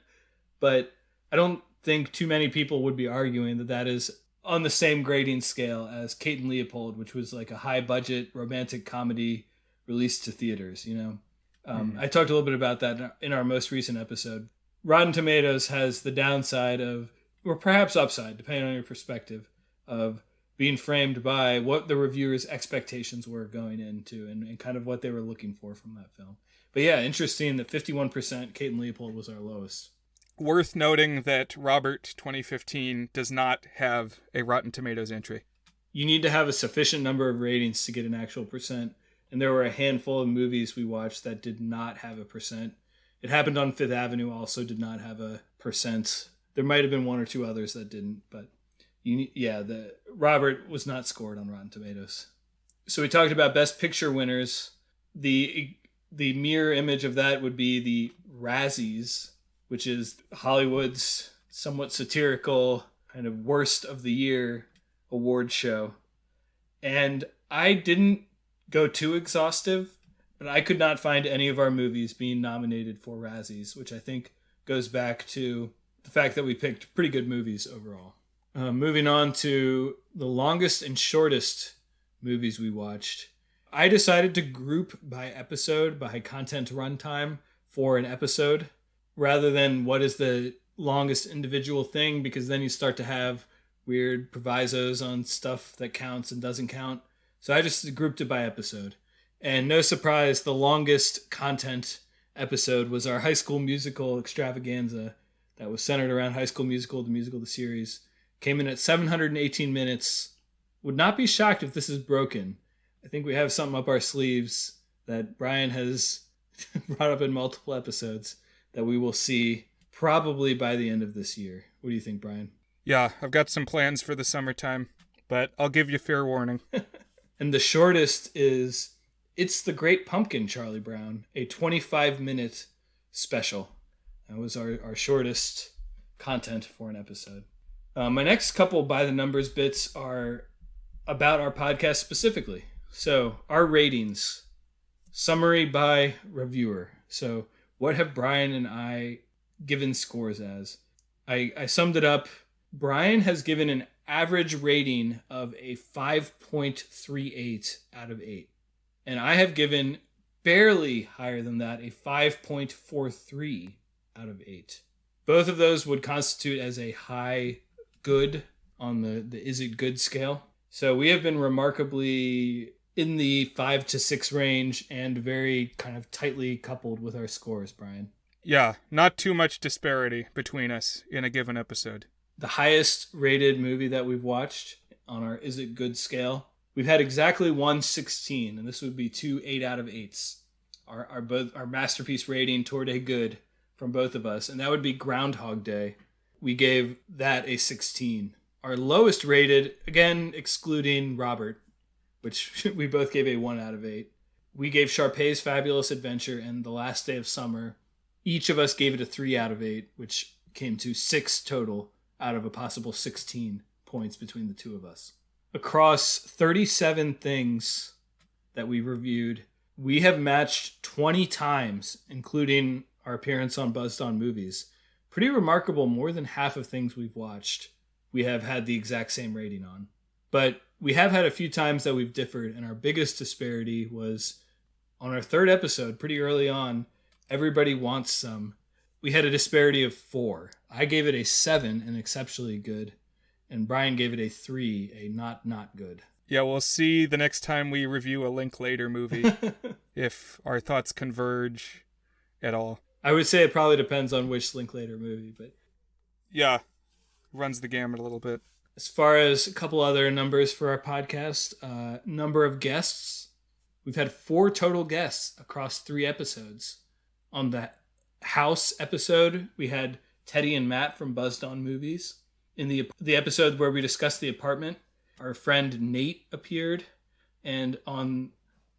but I don't think too many people would be arguing that that is on the same grading scale as Kate and Leopold, which was like a high-budget romantic comedy released to theaters, you know? I talked a little bit about that in our most recent episode. Rotten Tomatoes has the downside of, or perhaps upside, depending on your perspective, of being framed by what the reviewers' expectations were going into and kind of what they were looking for from that film. But yeah, interesting that 51% Kate and Leopold was our lowest. Worth noting that Robert 2015 does not have a Rotten Tomatoes entry. You need to have a sufficient number of ratings to get an actual percent. And there were a handful of movies we watched that did not have a percent. It Happened on Fifth Avenue also did not have a percent. There might have been 1 or 2 others that didn't, but the Robert was not scored on Rotten Tomatoes. So we talked about Best Picture winners. The mirror image of that would be the Razzies, which is Hollywood's somewhat satirical kind of worst of the year award show. And I didn't go too exhaustive, but I could not find any of our movies being nominated for Razzies, which I think goes back to the fact that we picked pretty good movies overall. Moving on to the longest and shortest movies we watched. I decided to group by episode, by content runtime for an episode, rather than what is the longest individual thing, because then you start to have weird provisos on stuff that counts and doesn't count. So I just grouped it by episode. And no surprise, the longest content episode was our High School Musical extravaganza that was centered around High School Musical, the series. Came in at 718 minutes. Would not be shocked if this is broken. I think we have something up our sleeves that Brian has brought up in multiple episodes that we will see probably by the end of this year. What do you think, Brian? Yeah, I've got some plans for the summertime, but I'll give you fair warning. And the shortest is It's the Great Pumpkin, Charlie Brown, a 25-minute special. That was our shortest content for an episode. My next couple by-the-numbers bits are about our podcast specifically. So, our ratings. Summary by reviewer. So, what have Brian and I given scores as? I summed it up. Brian has given an average rating of a 5.38 out of 8. And I have given barely higher than that, a 5.43 out of 8. Both of those would constitute as a high good on the is it good scale. So we have been remarkably in the 5 to 6 range and very kind of tightly coupled with our scores, Brian. Yeah, not too much disparity between us in a given episode. The highest rated movie that we've watched on our is it good scale, we've had exactly 116, and this would be 2 8 out of 8s. Our masterpiece rating toward a good from both of us, and that would be Groundhog Day. We gave that a 16. Our lowest rated, again excluding Robert, which we both gave a 1 out of 8. We gave Sharpay's Fabulous Adventure and The Last Day of Summer. Each of us gave it a 3 out of 8, which came to 6 total out of a possible 16 points between the two of us. Across 37 things that we reviewed, we have matched 20 times, including our appearance on Buzzed On Movies. Pretty remarkable, more than half of things we've watched, we have had the exact same rating on. But we have had a few times that we've differed, and our biggest disparity was on our third episode, pretty early on, Everybody Wants Some. We had a disparity of 4. I gave it a 7, an exceptionally good, and Brian gave it a 3, a not good. Yeah, we'll see the next time we review a Linklater movie if our thoughts converge at all. I would say it probably depends on which Linklater movie, but yeah, runs the gamut a little bit. As far as a couple other numbers for our podcast, number of guests, we've had 4 total guests across 3 episodes. On the House episode, we had Teddy and Matt from Buzzed On Movies. In the episode where we discussed the apartment, our friend Nate appeared. And on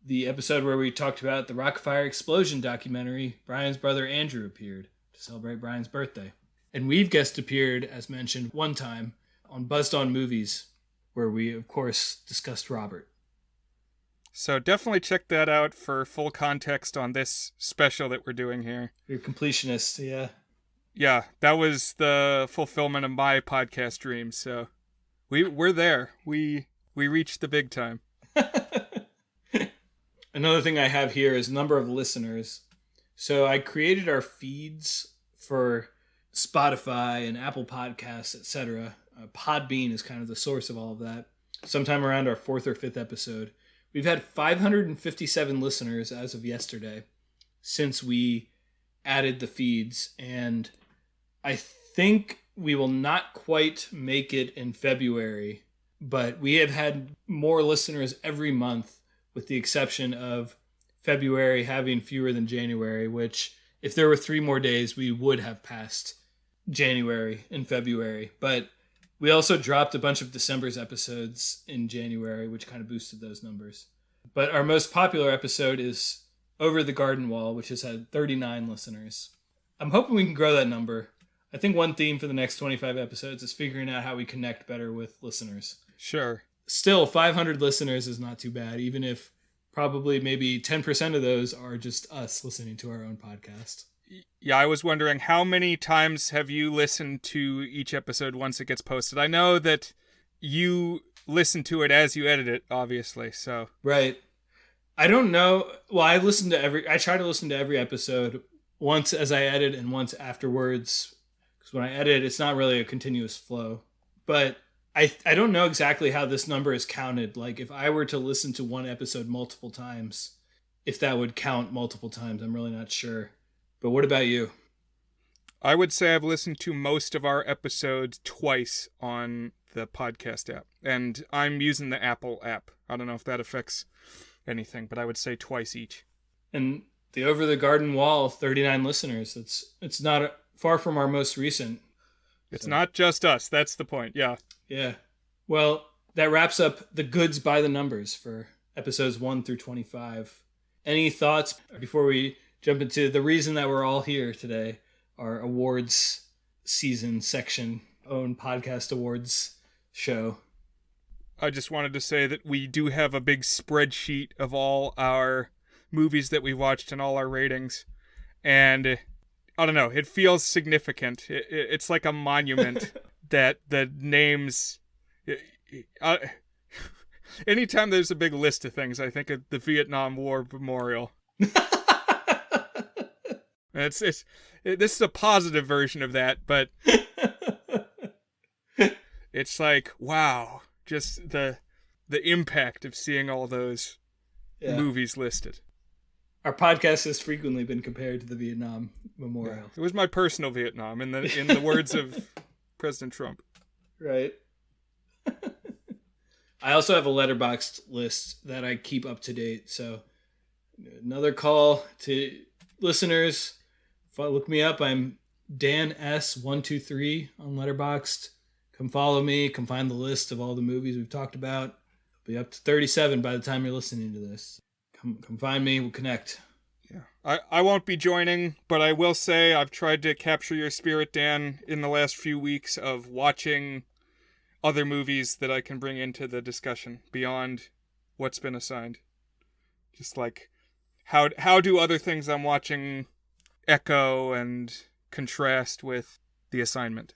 the episode where we talked about the Rockfire Explosion documentary, Brian's brother Andrew appeared to celebrate Brian's birthday. And we've guest appeared, as mentioned, one time on Buzzed On Movies, where we, of course, discussed Robert. So definitely check that out for full context on this special that we're doing here. You're a completionist, yeah. Yeah, that was the fulfillment of my podcast dream, so we're there. We reached the big time. Another thing I have here is number of listeners. So I created our feeds for Spotify and Apple Podcasts, etc. Podbean is kind of the source of all of that. Sometime around our 4th or 5th episode. We've had 557 listeners as of yesterday since we added the feeds, and I think we will not quite make it in February, but we have had more listeners every month, with the exception of February having fewer than January, which if there were 3 more days, we would have passed January and February. But we also dropped a bunch of December's episodes in January, which kind of boosted those numbers. But our most popular episode is Over the Garden Wall, which has had 39 listeners. I'm hoping we can grow that number. I think one theme for the next 25 episodes is figuring out how we connect better with listeners. Sure. Still, 500 listeners is not too bad, even if probably maybe 10% of those are just us listening to our own podcast. Yeah, I was wondering, how many times have you listened to each episode once it gets posted? I know that you listen to it as you edit it, obviously, so. Right. I don't know. Well, I try to listen to every episode once as I edit and once afterwards. Because when I edit, it's not really a continuous flow. But I don't know exactly how this number is counted. Like if I were to listen to one episode multiple times, if that would count multiple times, I'm really not sure. But what about you? I would say I've listened to most of our episodes twice on the podcast app. And I'm using the Apple app. I don't know if that affects anything, but I would say twice each. And the Over the Garden Wall, 39 listeners. It's not far from our most recent. It's not just us. That's the point. Yeah. Yeah. Well, that wraps up the goods by the numbers for episodes 1 through 25. Any thoughts before we jump into the reason that we're all here today, our awards season section, own podcast awards show? I just wanted to say that we do have a big spreadsheet of all our movies that we watched and all our ratings. And I don't know, it feels significant. It's like a monument that the names... anytime there's a big list of things, I think of the Vietnam War Memorial. This is a positive version of that, but it's like, wow, just the impact of seeing all those movies listed. Our podcast has frequently been compared to the Vietnam Memorial. Yeah. It was my personal Vietnam, in the words of President Trump. Right. I also have a letterboxed list that I keep up to date. So another call to listeners. Look me up. I'm Dan S123 on Letterboxd. Come follow me. Come find the list of all the movies we've talked about. It'll be up to 37 by the time you're listening to this. Come find me. We'll connect. Yeah, I won't be joining, but I will say I've tried to capture your spirit, Dan, in the last few weeks of watching other movies that I can bring into the discussion beyond what's been assigned. Just like how do other things I'm watching echo and contrast with the assignment?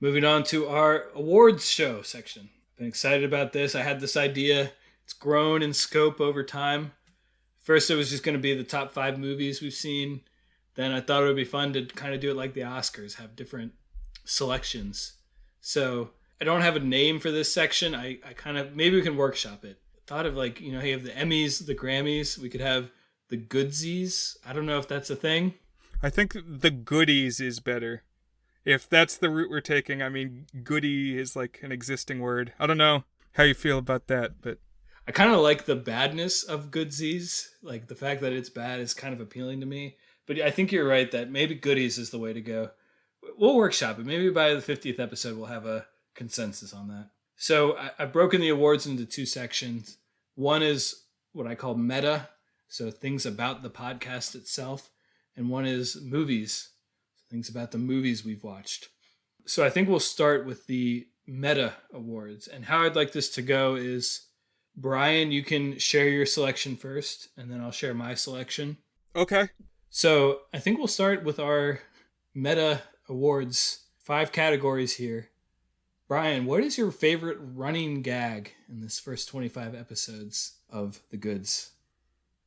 Moving on to our awards show section. Been excited about this. I had this idea. It's grown in scope over time. First, it was just going to be the top 5 movies we've seen. Then I thought it would be fun to kind of do it like the Oscars, have different selections. So I don't have a name for this section. I kind of, maybe we can workshop it. Thought of like, you have the Emmys, the Grammys. We could have the Goodsies. I don't know if that's a thing. I think the Goodies is better. If that's the route we're taking, I mean, goodie is like an existing word. I don't know how you feel about that, but I kind of like the badness of Goodsies. Like the fact that it's bad is kind of appealing to me. But I think you're right that maybe Goodies is the way to go. We'll workshop it. Maybe by the 50th episode, we'll have a consensus on that. So I've broken the awards into 2 sections. One is what I call meta, so things about the podcast itself. And one is movies, things about the movies we've watched. So I think we'll start with the meta awards. And how I'd like this to go is, Brian, you can share your selection first, and then I'll share my selection. Okay. So I think we'll start with our meta awards, 5 categories here. Brian, what is your favorite running gag in this first 25 episodes of The Goods?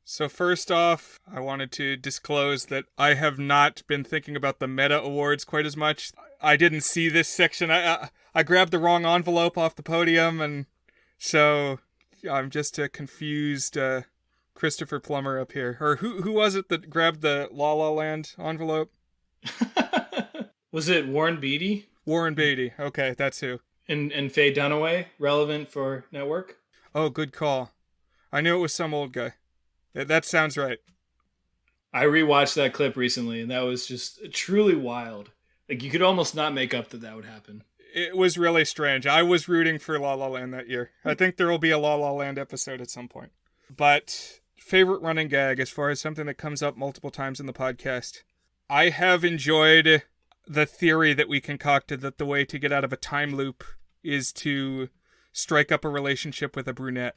So first off, I wanted to disclose that I have not been thinking about the meta awards quite as much. I didn't see this section. I grabbed the wrong envelope off the podium, and so I'm just a confused Christopher Plummer up here. Or who was it that grabbed the La La Land envelope? Was it Warren Beatty? Warren Beatty. Okay, that's who. And Faye Dunaway, relevant for network? Oh, good call. I knew it was some old guy. That sounds right. I rewatched that clip recently, and that was just truly wild. Like, you could almost not make up that would happen. It was really strange. I was rooting for La La Land that year. I think there will be a La La Land episode at some point. But favorite running gag, as far as something that comes up multiple times in the podcast, I have enjoyed the theory that we concocted that the way to get out of a time loop is to strike up a relationship with a brunette.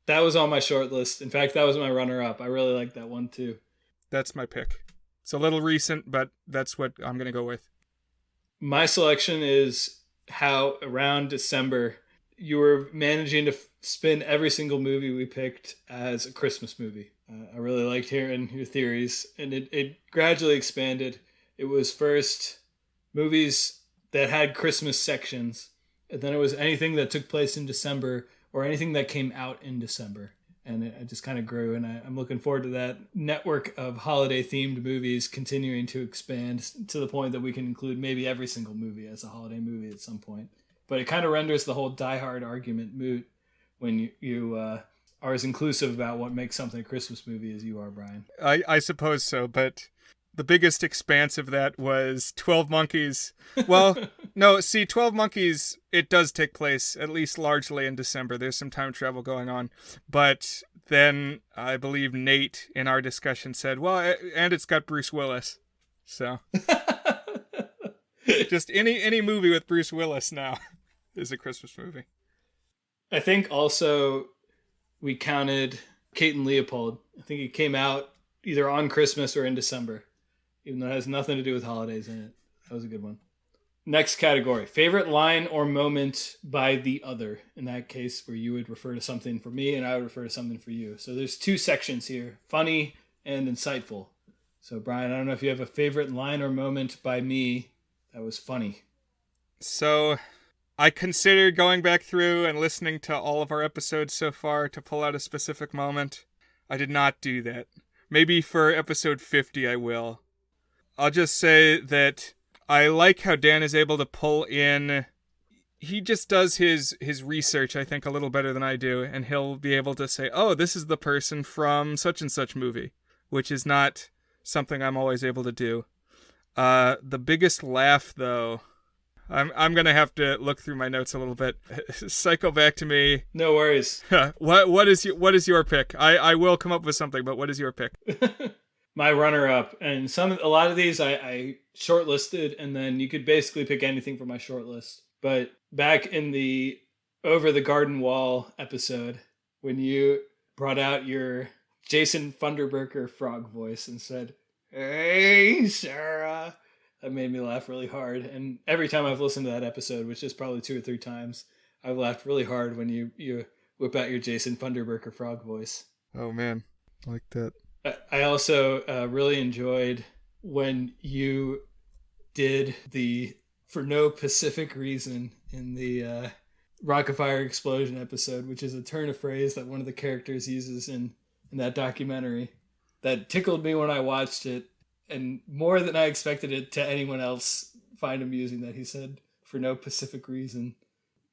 That was on my short list. In fact, that was my runner-up. I really like that one, too. That's my pick. It's a little recent, but that's what I'm going to go with. My selection is how around December you were managing to spin every single movie we picked as a Christmas movie. I really liked hearing your theories, and it gradually expanded. It was first movies that had Christmas sections, And then it was anything that took place in December or anything that came out in December. And it just kind of grew. And I'm looking forward to that network of holiday-themed movies continuing to expand to the point that we can include maybe every single movie as a holiday movie at some point. But it kind of renders the whole Die Hard argument moot when you are as inclusive about what makes something a Christmas movie as you are, Brian. I suppose so, but the biggest expanse of that was 12 Monkeys. Well, no, see, 12 Monkeys, it does take place, at least largely in December. There's some time travel going on. But then I believe Nate in our discussion said, well, and it's got Bruce Willis. So just any movie with Bruce Willis now is a Christmas movie. I think also we counted Kate and Leopold. I think it came out either on Christmas or in December, even though it has nothing to do with holidays in it. That was a good one. Next category, favorite line or moment by the other. In that case, where you would refer to something for me and I would refer to something for you. So there's two sections here, funny and insightful. So Brian, I don't know if you have a favorite line or moment by me that was funny. So I considered going back through and listening to all of our episodes so far to pull out a specific moment. I did not do that. Maybe for episode 50 I will. I'll just say that I like how Dan is able to pull in. He just does his research, I think, a little better than I do, and he'll be able to say, oh, this is the person from such and such movie, which is not something I'm always able to do. The biggest laugh, though, I'm gonna have to look through my notes a little bit. Cycle back to me. No worries. What is your pick? I will come up with something, but what is your pick? My runner-up, and a lot of these I shortlisted, and then you could basically pick anything from my shortlist. But back in the Over the Garden Wall episode, when you brought out your Jason Funderburker frog voice and said, "Hey, Sarah," that made me laugh really hard. And every time I've listened to that episode, which is probably 2 or 3 times, I've laughed really hard when you whip out your Jason Funderburker frog voice. Oh man, I like that. I also really enjoyed when you did the "for no specific reason" in the Rockafire Explosion episode, which is a turn of phrase that one of the characters uses in that documentary that tickled me when I watched it, and more than I expected it to anyone else find amusing, that he said "for no specific reason,"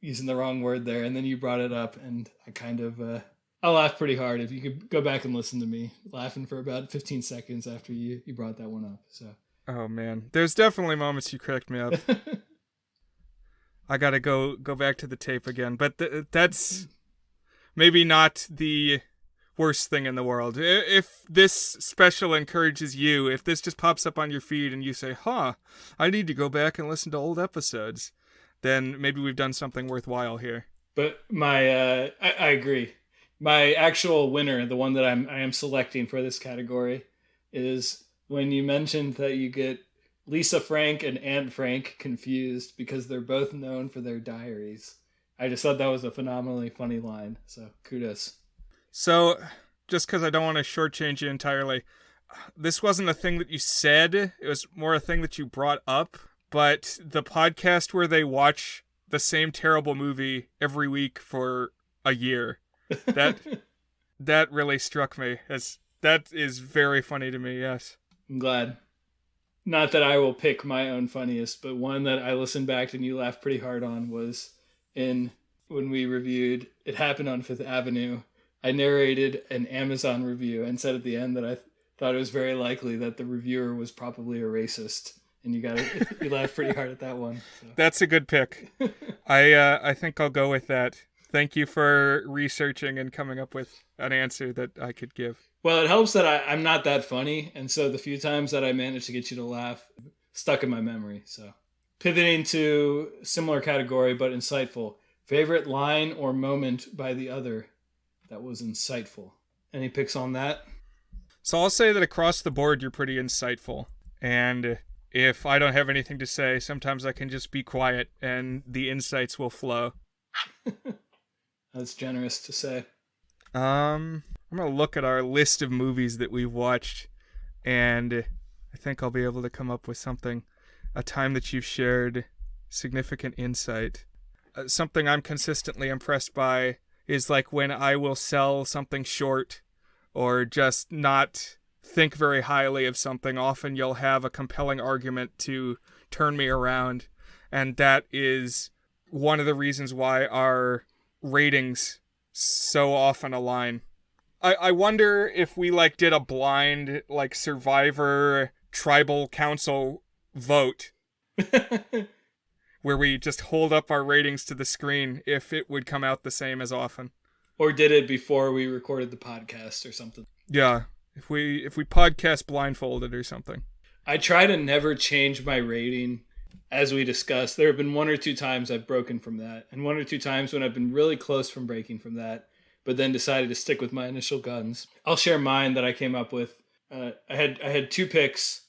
using the wrong word there, and then you brought it up, and I kind of... I laughed pretty hard. If you could go back and listen to me laughing for about 15 seconds after you brought that one up. So. Oh man, there's definitely moments you cracked me up. I gotta go back to the tape again, but that's maybe not the worst thing in the world. If this special encourages you, if this just pops up on your feed and you say, "Huh, I need to go back and listen to old episodes," then maybe we've done something worthwhile here. But I agree. My actual winner, the one that I am selecting for this category, is when you mentioned that you get Lisa Frank and Anne Frank confused because they're both known for their diaries. I just thought that was a phenomenally funny line, so kudos. So, just because I don't want to shortchange you entirely, this wasn't a thing that you said, it was more a thing that you brought up, but the podcast where they watch the same terrible movie every week for a year, that really struck me. That is very funny to me, yes. I'm glad. Not that I will pick my own funniest, but one that I listened back to and you laughed pretty hard on was when we reviewed It Happened on Fifth Avenue. I narrated an Amazon review and said at the end that I thought it was very likely that the reviewer was probably a racist. And you laughed pretty hard at that one. So. That's a good pick. I think I'll go with that. Thank you for researching and coming up with an answer that I could give. Well, it helps that I'm not that funny, and so the few times that I managed to get you to laugh stuck in my memory. So, pivoting to similar category but insightful. Favorite line or moment by the other that was insightful. Any picks on that? So I'll say that across the board you're pretty insightful. And if I don't have anything to say, sometimes I can just be quiet and the insights will flow. That's generous to say. I'm going to look at our list of movies that we've watched, and I think I'll be able to come up with something. A time that you've shared significant insight. something I'm consistently impressed by is like when I will sell something short or just not think very highly of something. Often you'll have a compelling argument to turn me around, and that is one of the reasons why our ratings so often align. I wonder if we like did a blind like Survivor tribal council vote where we just hold up our ratings to the screen, if it would come out the same as often. Or did it before we recorded the podcast or something. Yeah, if we podcast blindfolded or something. I try to never change my rating. As we discussed, there have been 1 or 2 times I've broken from that, and 1 or 2 times when I've been really close from breaking from that, but then decided to stick with my initial guns. I'll share mine that I came up with. I had 2 picks.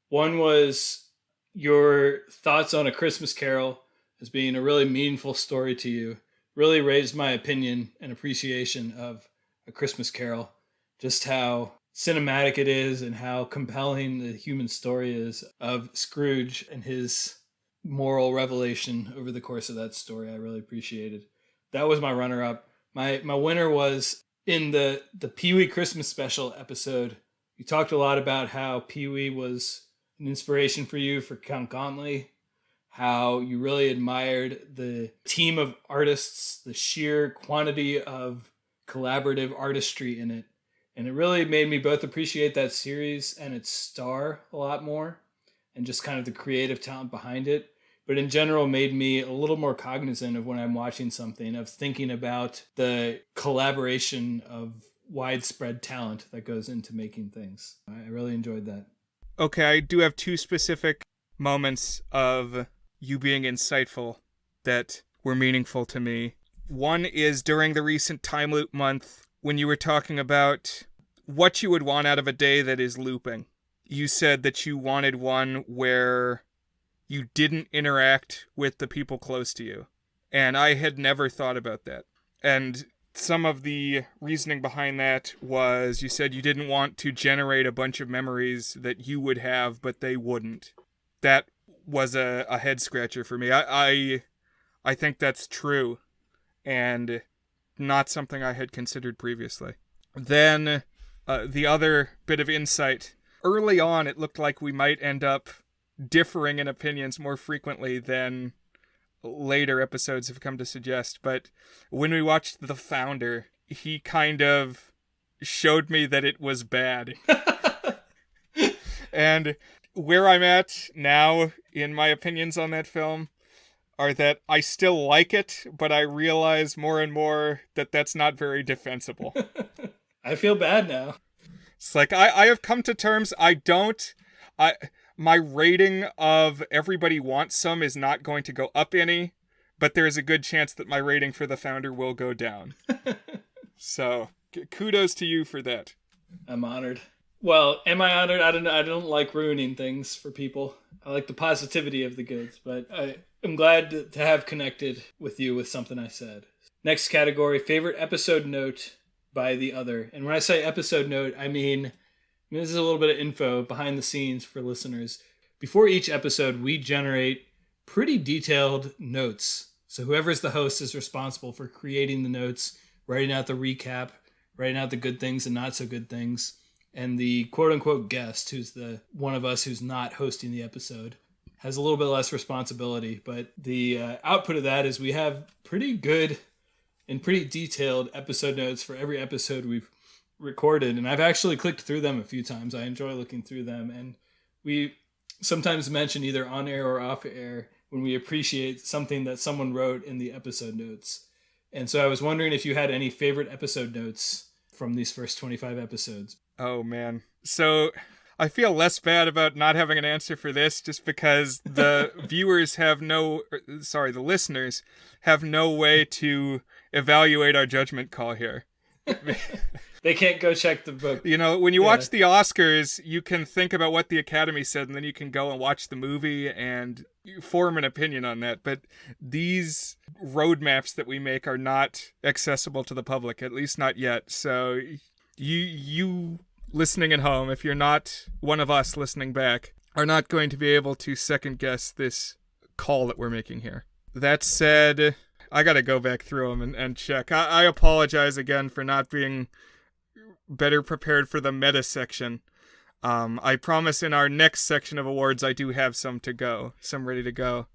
One was your thoughts on A Christmas Carol as being a really meaningful story to you. Really raised my opinion and appreciation of A Christmas Carol. Just how cinematic it is and how compelling the human story is of Scrooge and his moral revelation over the course of that story. I really appreciated. That was my runner-up. My winner was in the Pee-wee Christmas special episode. You talked a lot about how Pee-wee was an inspiration for you for Count Gauntlet, how you really admired the team of artists, the sheer quantity of collaborative artistry in it. And it really made me both appreciate that series and its star a lot more, and just kind of the creative talent behind it. But in general, made me a little more cognizant of when I'm watching something, of thinking about the collaboration of widespread talent that goes into making things. I really enjoyed that. Okay, I do have 2 specific moments of you being insightful that were meaningful to me. One is during the recent Time Loop month, when you were talking about what you would want out of a day that is looping. You said that you wanted one where you didn't interact with the people close to you. And I had never thought about that. And some of the reasoning behind that was you said you didn't want to generate a bunch of memories that you would have, but they wouldn't. That was a head scratcher for me. I think that's true, and not something I had considered previously. Then the other bit of insight. Early on, it looked like we might end up differing in opinions more frequently than later episodes have come to suggest. But when we watched The Founder, he kind of showed me that it was bad. And where I'm at now in my opinions on that film are that I still like it, but I realize more and more that that's not very defensible. I feel bad now. It's like I have come to terms. My rating of Everybody Wants Some is not going to go up any, but there's a good chance that my rating for The Founder will go down. So kudos to you for that. I'm honored. Well, am I honored? I don't know. I don't like ruining things for people. I like the positivity of the goods, but I'm glad to have connected with you with something I said. Next category, favorite episode note by the other. And when I say episode note, I mean this is a little bit of info behind the scenes for listeners. Before each episode, we generate pretty detailed notes. So whoever's the host is responsible for creating the notes, writing out the recap, writing out the good things and not so good things. And the quote-unquote guest, who's the one of us who's not hosting the episode, has a little bit less responsibility. But the output of that is we have pretty good and pretty detailed episode notes for every episode we've recorded. And I've actually clicked through them a few times. I enjoy looking through them. And we sometimes mention either on air or off air when we appreciate something that someone wrote in the episode notes. And so I was wondering if you had any favorite episode notes from these first 25 episodes. Oh, man. So I feel less bad about not having an answer for this just because the the listeners have no way to evaluate our judgment call here. They can't go check the book. You know, when you watch the Oscars, you can think about what the Academy said, and then you can go and watch the movie and you form an opinion on that. But these roadmaps that we make are not accessible to the public, at least not yet. So you listening at home, if you're not one of us listening back, are not going to be able to second guess this call that we're making here. That said, I gotta go back through them and check. I apologize again for not being better prepared for the meta section. I promise in our next section of awards, I do have some ready to go.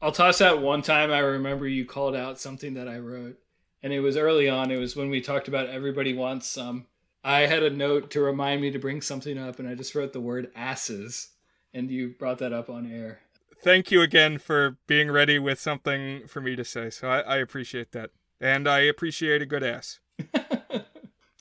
I'll toss out one time I remember you called out something that I wrote, and it was early on. It was when we talked about Everybody Wants Some. I had a note to remind me to bring something up, and I just wrote the word asses, and you brought that up on air. Thank you again for being ready with something for me to say, so I appreciate that. And I appreciate a good ass.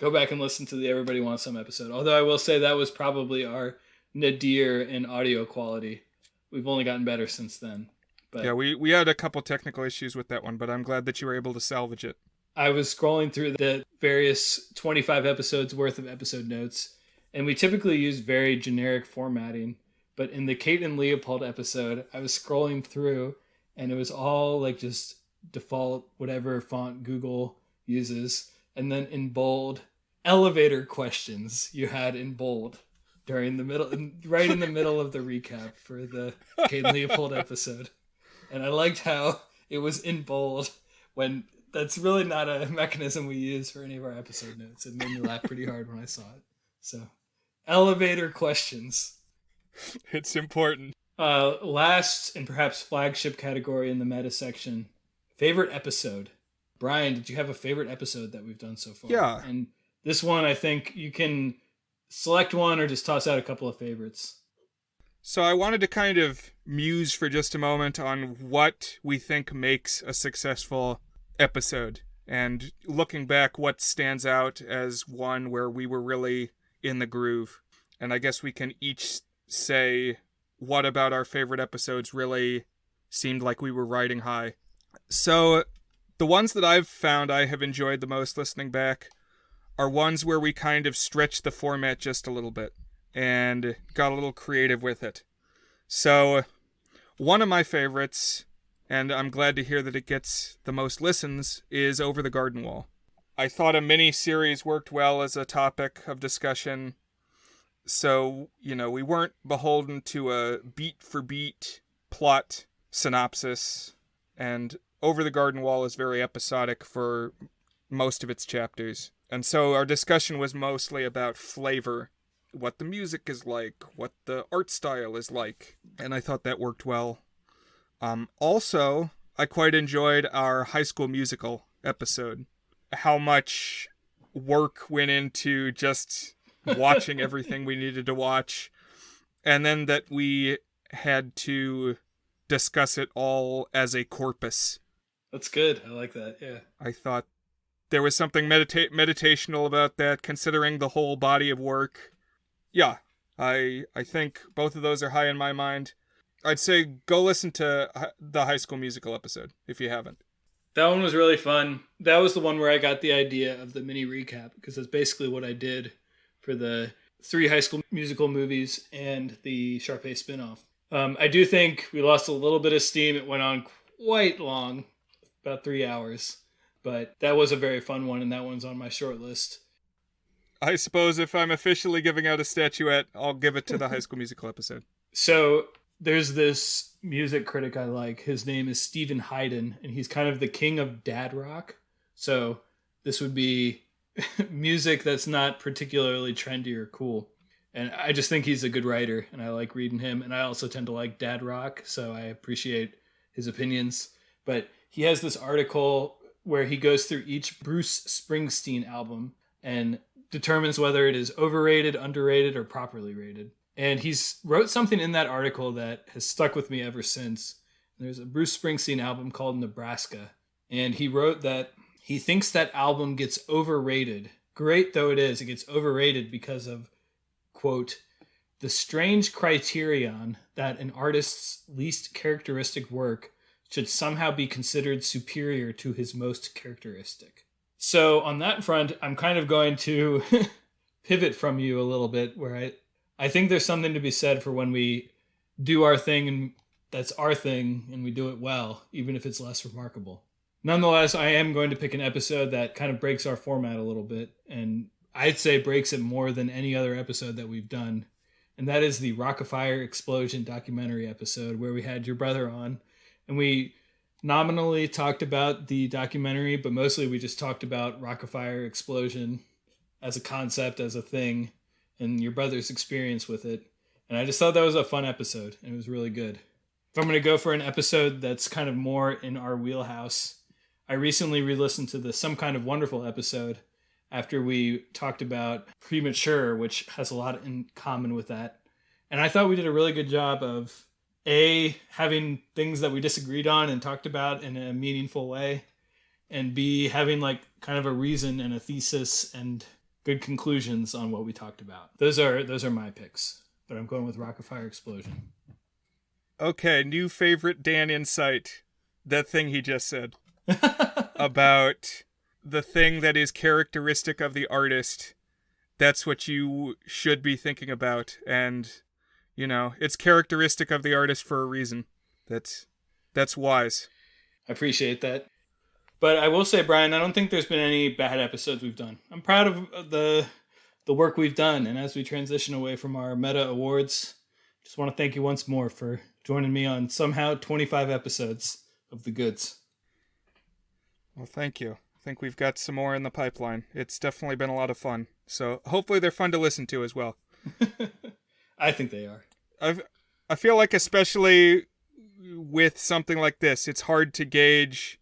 Go back and listen to the Everybody Wants Some episode. Although I will say that was probably our nadir in audio quality. We've only gotten better since then. But yeah, we had a couple technical issues with that one, but I'm glad that you were able to salvage it. I was scrolling through the various 25 episodes worth of episode notes, and we typically use very generic formatting. But in the Kate and Leopold episode, I was scrolling through, and it was all like just default, whatever font Google uses. And then in bold, elevator questions you had in bold during the middle, right in the middle of the recap for the Kate and Leopold episode. And I liked how it was in bold when that's really not a mechanism we use for any of our episode notes. It made me laugh pretty hard when I saw it. So, elevator questions. It's important. Last and perhaps flagship category in the meta section, favorite episode. Brian, did you have a favorite episode that we've done so far? Yeah. And this one, I think you can select one or just toss out a couple of favorites. So I wanted to kind of muse for just a moment on what we think makes a successful episode. And looking back, what stands out as one where we were really in the groove. And I guess we can each say what about our favorite episodes really seemed like we were riding high. So the ones that I've found I have enjoyed the most listening back are ones where we kind of stretched the format just a little bit and got a little creative with it. So one of my favorites, and I'm glad to hear that it gets the most listens, is Over the Garden Wall. I thought a mini-series worked well as a topic of discussion. So, we weren't beholden to a beat-for-beat plot synopsis, and Over the Garden Wall is very episodic for most of its chapters. And so our discussion was mostly about flavor, what the music is like, what the art style is like, and I thought that worked well. Also, I quite enjoyed our High School Musical episode. How much work went into just watching everything we needed to watch, and then that we had to discuss it all as a corpus. That's good. I like that, yeah. I thought there was something meditational about that, considering the whole body of work. Yeah, I think both of those are high in my mind. I'd say go listen to the High School Musical episode, if you haven't. That one was really fun. That was the one where I got the idea of the mini recap, because that's basically what I did for the 3 High School Musical movies and the Sharpay spinoff. I do think we lost a little bit of steam. It went on quite long, about 3 hours. But that was a very fun one, and that one's on my short list. I suppose if I'm officially giving out a statuette, I'll give it to the High School Musical episode. So there's this music critic I like. His name is Stephen Hayden, and he's kind of the king of dad rock. So this would be music that's not particularly trendy or cool. And I just think he's a good writer, and I like reading him. And I also tend to like dad rock, so I appreciate his opinions. But he has this article where he goes through each Bruce Springsteen album and determines whether it is overrated, underrated, or properly rated. And he's wrote something in that article that has stuck with me ever since. There's a Bruce Springsteen album called Nebraska. And he wrote that he thinks that album gets overrated. Great though it is, it gets overrated because of, quote, the strange criterion that an artist's least characteristic work should somehow be considered superior to his most characteristic. So on that front, I'm kind of going to pivot from you a little bit, where I think there's something to be said for when we do our thing and that's our thing and we do it well, even if it's less remarkable. Nonetheless, I am going to pick an episode that kind of breaks our format a little bit, and I'd say breaks it more than any other episode that we've done. And that is the Rockafire Explosion documentary episode, where we had your brother on, and we nominally talked about the documentary, but mostly we just talked about Rock-afire Explosion as a concept, as a thing, and your brother's experience with it. And I just thought that was a fun episode, and it was really good. If I'm going to go for an episode that's kind of more in our wheelhouse, I recently re-listened to the Some Kind of Wonderful episode after we talked about Premature, which has a lot in common with that. And I thought we did a really good job of A, having things that we disagreed on and talked about in a meaningful way, and B, having like kind of a reason and a thesis and good conclusions on what we talked about. Those are my picks, but I'm going with Rock-afire Explosion. Okay, new favorite Dan insight. That thing he just said about the thing that is characteristic of the artist. That's what you should be thinking about, and you know, it's characteristic of the artist for a reason. That's wise. I appreciate that. But I will say, Brian, I don't think there's been any bad episodes we've done. I'm proud of the work we've done. And as we transition away from our Meta Awards, just want to thank you once more for joining me on somehow 25 episodes of The Goods. Well, thank you. I think we've got some more in the pipeline. It's definitely been a lot of fun. So hopefully they're fun to listen to as well. I think they are. I feel like especially with something like this, it's hard to gauge.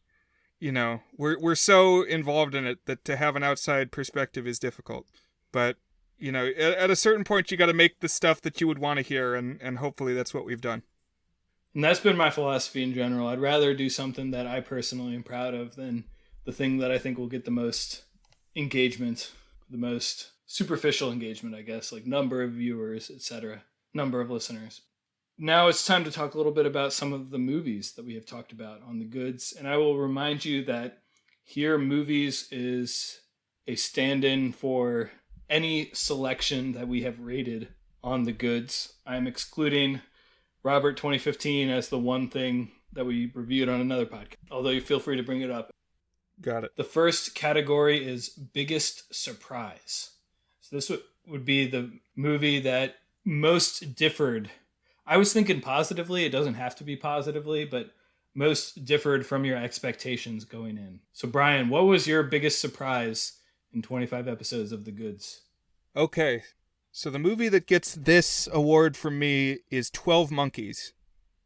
You know, we're so involved in it that to have an outside perspective is difficult. But, you know, at a certain point, you got to make the stuff that you would want to hear, and hopefully that's what we've done. And that's been my philosophy in general. I'd rather do something that I personally am proud of than the thing that I think will get the most engagement, the most superficial engagement, I guess, like number of viewers, etc., number of listeners. Now it's time to talk a little bit about some of the movies that we have talked about on The Goods. And I will remind you that here movies is a stand-in for any selection that we have rated on The Goods. I'm excluding Robert 2015 as the one thing that we reviewed on another podcast, although you feel free to bring it up. Got it. The first category is biggest surprise. So this would be the movie that most differed. I was thinking positively. It doesn't have to be positively, but most differed from your expectations going in. So, Brian, what was your biggest surprise in 25 episodes of The Goods? Okay, so the movie that gets this award from me is 12 Monkeys.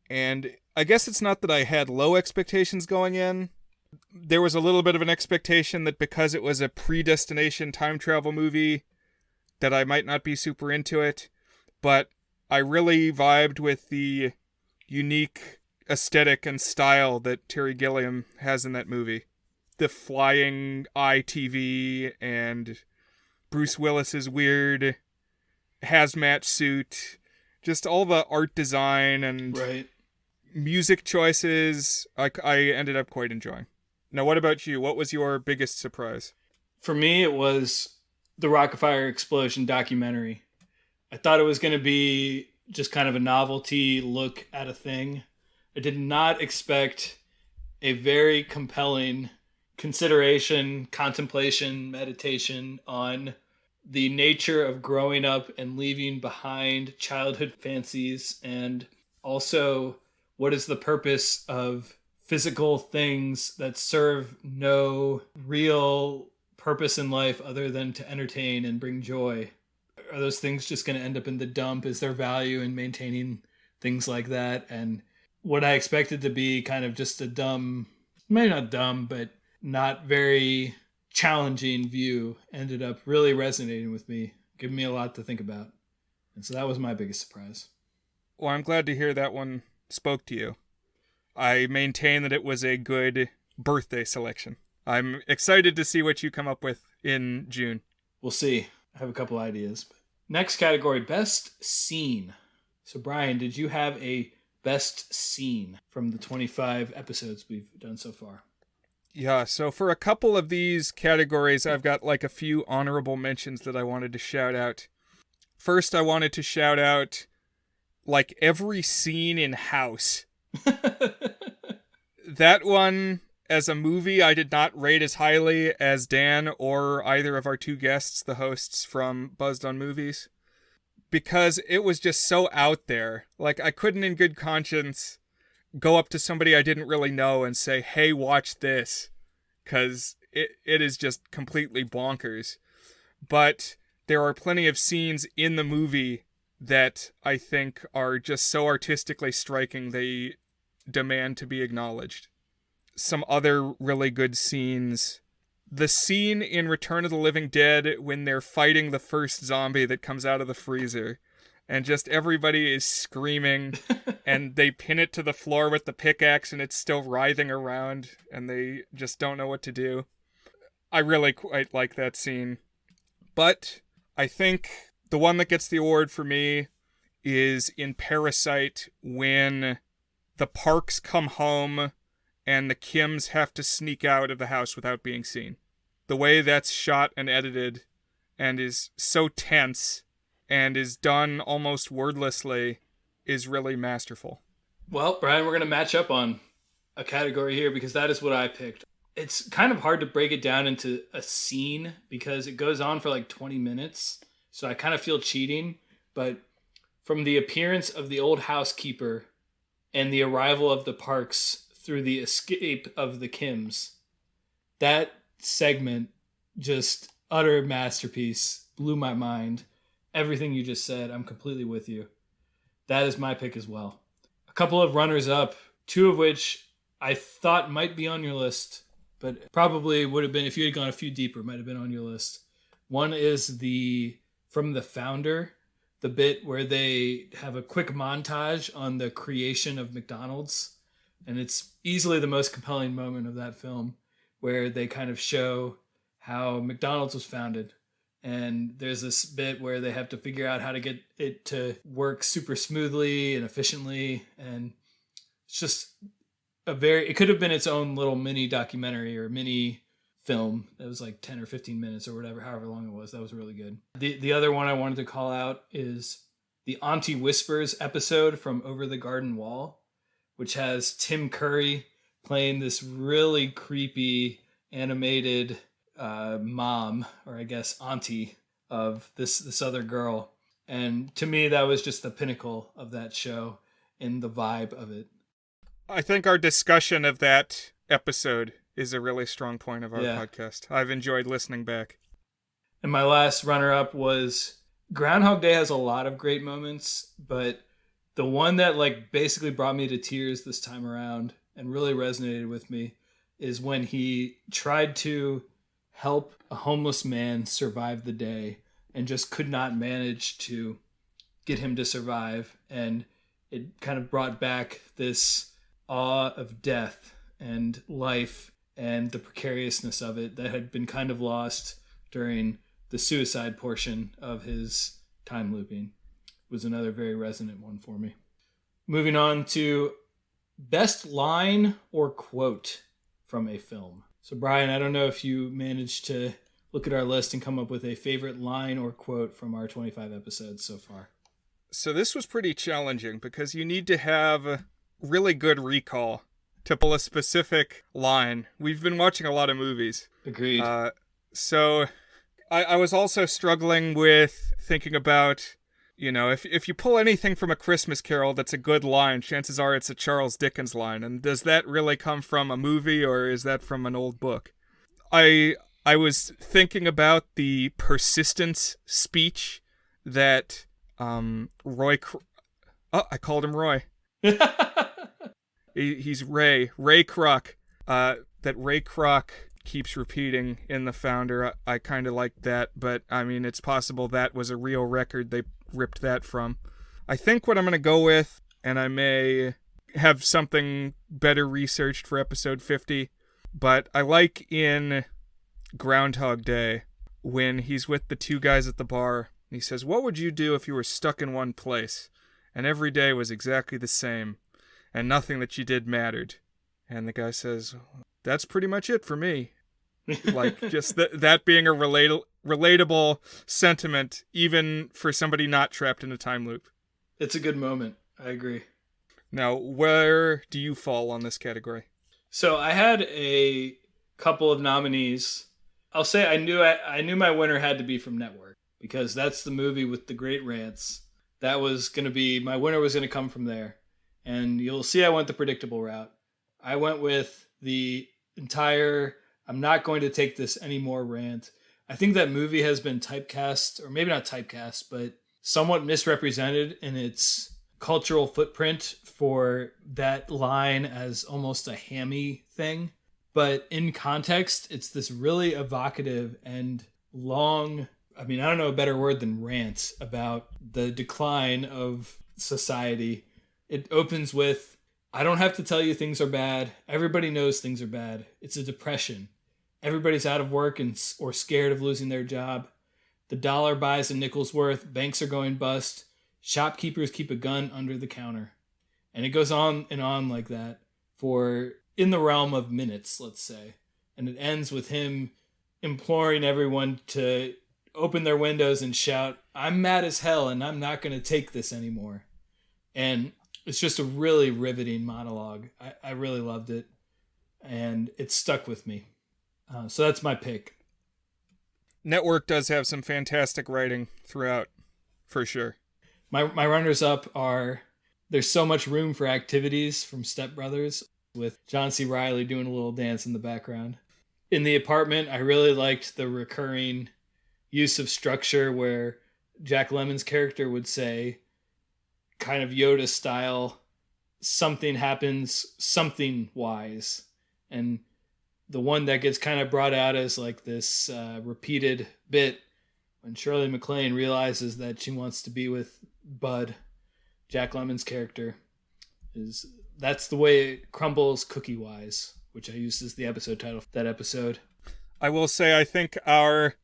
And I guess it's not that I had low expectations going in. There was a little bit of an expectation that because it was a predestination time travel movie, that I might not be super into it. But I really vibed with the unique aesthetic and style that Terry Gilliam has in that movie. The flying ITV and Bruce Willis's weird hazmat suit. Just all the art design and music choices I ended up quite enjoying. Now, what about you? What was your biggest surprise? For me, it was the Rock-afire Explosion documentary. I thought it was going to be just kind of a novelty look at a thing. I did not expect a very compelling consideration, contemplation, meditation on the nature of growing up and leaving behind childhood fancies, and also what is the purpose of physical things that serve no real purpose in life other than to entertain and bring joy. Are those things just going to end up in the dump? Is there value in maintaining things like that? And what I expected to be kind of just a dumb, maybe not dumb, but not very challenging view ended up really resonating with me, giving me a lot to think about. And so that was my biggest surprise. Well, I'm glad to hear that one spoke to you. I maintain that it was a good birthday selection. I'm excited to see what you come up with in June. We'll see. I have a couple ideas. Next category, best scene. So Brian, did you have a best scene from the 25 episodes we've done so far? Yeah, so for a couple of these categories, I've got like a few honorable mentions that I wanted to shout out. First, I wanted to shout out like every scene in House. That one, as a movie, I did not rate as highly as Dan or either of our two guests, the hosts from Buzzed on Movies, because it was just so out there. Like, I couldn't in good conscience go up to somebody I didn't really know and say, hey, watch this, because it is just completely bonkers. But there are plenty of scenes in the movie that I think are just so artistically striking they demand to be acknowledged. Some other really good scenes. The scene in Return of the Living Dead when they're fighting the first zombie that comes out of the freezer, and just everybody is screaming, and they pin it to the floor with the pickaxe and it's still writhing around, and they just don't know what to do. I really quite like that scene. But I think the one that gets the award for me is in Parasite when the Parks come home and the Kims have to sneak out of the house without being seen. The way that's shot and edited and is so tense and is done almost wordlessly is really masterful. Well, Brian, we're going to match up on a category here because that is what I picked. It's kind of hard to break it down into a scene because it goes on for like 20 minutes. So I kind of feel cheating. But from the appearance of the old housekeeper and the arrival of the Parks through the escape of the Kims, that segment, just utter masterpiece, blew my mind. Everything you just said, I'm completely with you. That is my pick as well. A couple of runners up, two of which I thought might be on your list, but probably would have been, if you had gone a few deeper, might have been on your list. One is from The Founder, the bit where they have a quick montage on the creation of McDonald's. And it's easily the most compelling moment of that film, where they kind of show how McDonald's was founded. And there's this bit where they have to figure out how to get it to work super smoothly and efficiently. And it's just it could have been its own little mini documentary or mini film. It was like 10 or 15 minutes or whatever, however long it was. That was really good. The other one I wanted to call out is the Auntie Whispers episode from Over the Garden Wall, which has Tim Curry playing this really creepy animated mom, or I guess auntie, of this other girl. And to me, that was just the pinnacle of that show and the vibe of it. I think our discussion of that episode is a really strong point of our podcast. I've enjoyed listening back. And my last runner-up was Groundhog Day has a lot of great moments, but the one that like basically brought me to tears this time around and really resonated with me is when he tried to help a homeless man survive the day and just could not manage to get him to survive. And it kind of brought back this awe of death and life and the precariousness of it that had been kind of lost during the suicide portion of his time looping. It was another very resonant one for me. Moving on to best line or quote from a film. So Brian, I don't know if you managed to look at our list and come up with a favorite line or quote from our 25 episodes so far. So this was pretty challenging because you need to have really good recall to pull a specific line. We've been watching a lot of movies. Agreed. So I was also struggling with thinking about, you know, if you pull anything from A Christmas Carol that's a good line, chances are it's a Charles Dickens line. And does that really come from a movie or is that from an old book? I was thinking about the persistence speech that Roy... I called him Roy. He's Ray Kroc. That Ray Kroc keeps repeating in The Founder. I kind of like that, but I mean, it's possible that was a real record they ripped that from. I think what I'm going to go with, and I may have something better researched for episode 50, but I like in Groundhog Day when he's with the two guys at the bar. He says, "What would you do if you were stuck in one place and every day was exactly the same and nothing that you did mattered?" And the guy says, "That's pretty much it for me." Like, just that being a relatable sentiment, even for somebody not trapped in a time loop. It's a good moment. I agree. Now, where do you fall on this category? So I had a couple of nominees. I'll say I knew my winner had to be from Network because that's the movie with the great rants. That was going to be, my winner was going to come from there. And you'll see I went the predictable route. I went with the entire I'm not going to take this anymore rant. I think that movie has been typecast, or maybe not typecast, but somewhat misrepresented in its cultural footprint for that line as almost a hammy thing. But in context, it's this really evocative and long, I don't know a better word than rant about the decline of society. It opens with, I don't have to tell you things are bad. Everybody knows things are bad. It's a depression. Everybody's out of work or scared of losing their job. The dollar buys a nickel's worth. Banks are going bust. Shopkeepers keep a gun under the counter. And it goes on and on like that for in the realm of minutes, let's say. And it ends with him imploring everyone to open their windows and shout, I'm mad as hell and I'm not going to take this anymore. And it's just a really riveting monologue. I really loved it. And it stuck with me. So that's my pick. Network does have some fantastic writing throughout, for sure. My runners-up are There's So Much Room for Activities from Step Brothers with John C. Reilly doing a little dance in the background. In The Apartment, I really liked the recurring use of structure where Jack Lemmon's character would say, kind of Yoda style, something happens, something wise. And the one that gets kind of brought out as like this repeated bit when Shirley MacLaine realizes that she wants to be with Bud, Jack Lemmon's character, that's the way it crumbles cookie-wise, which I used as the episode title for that episode. I will say I think our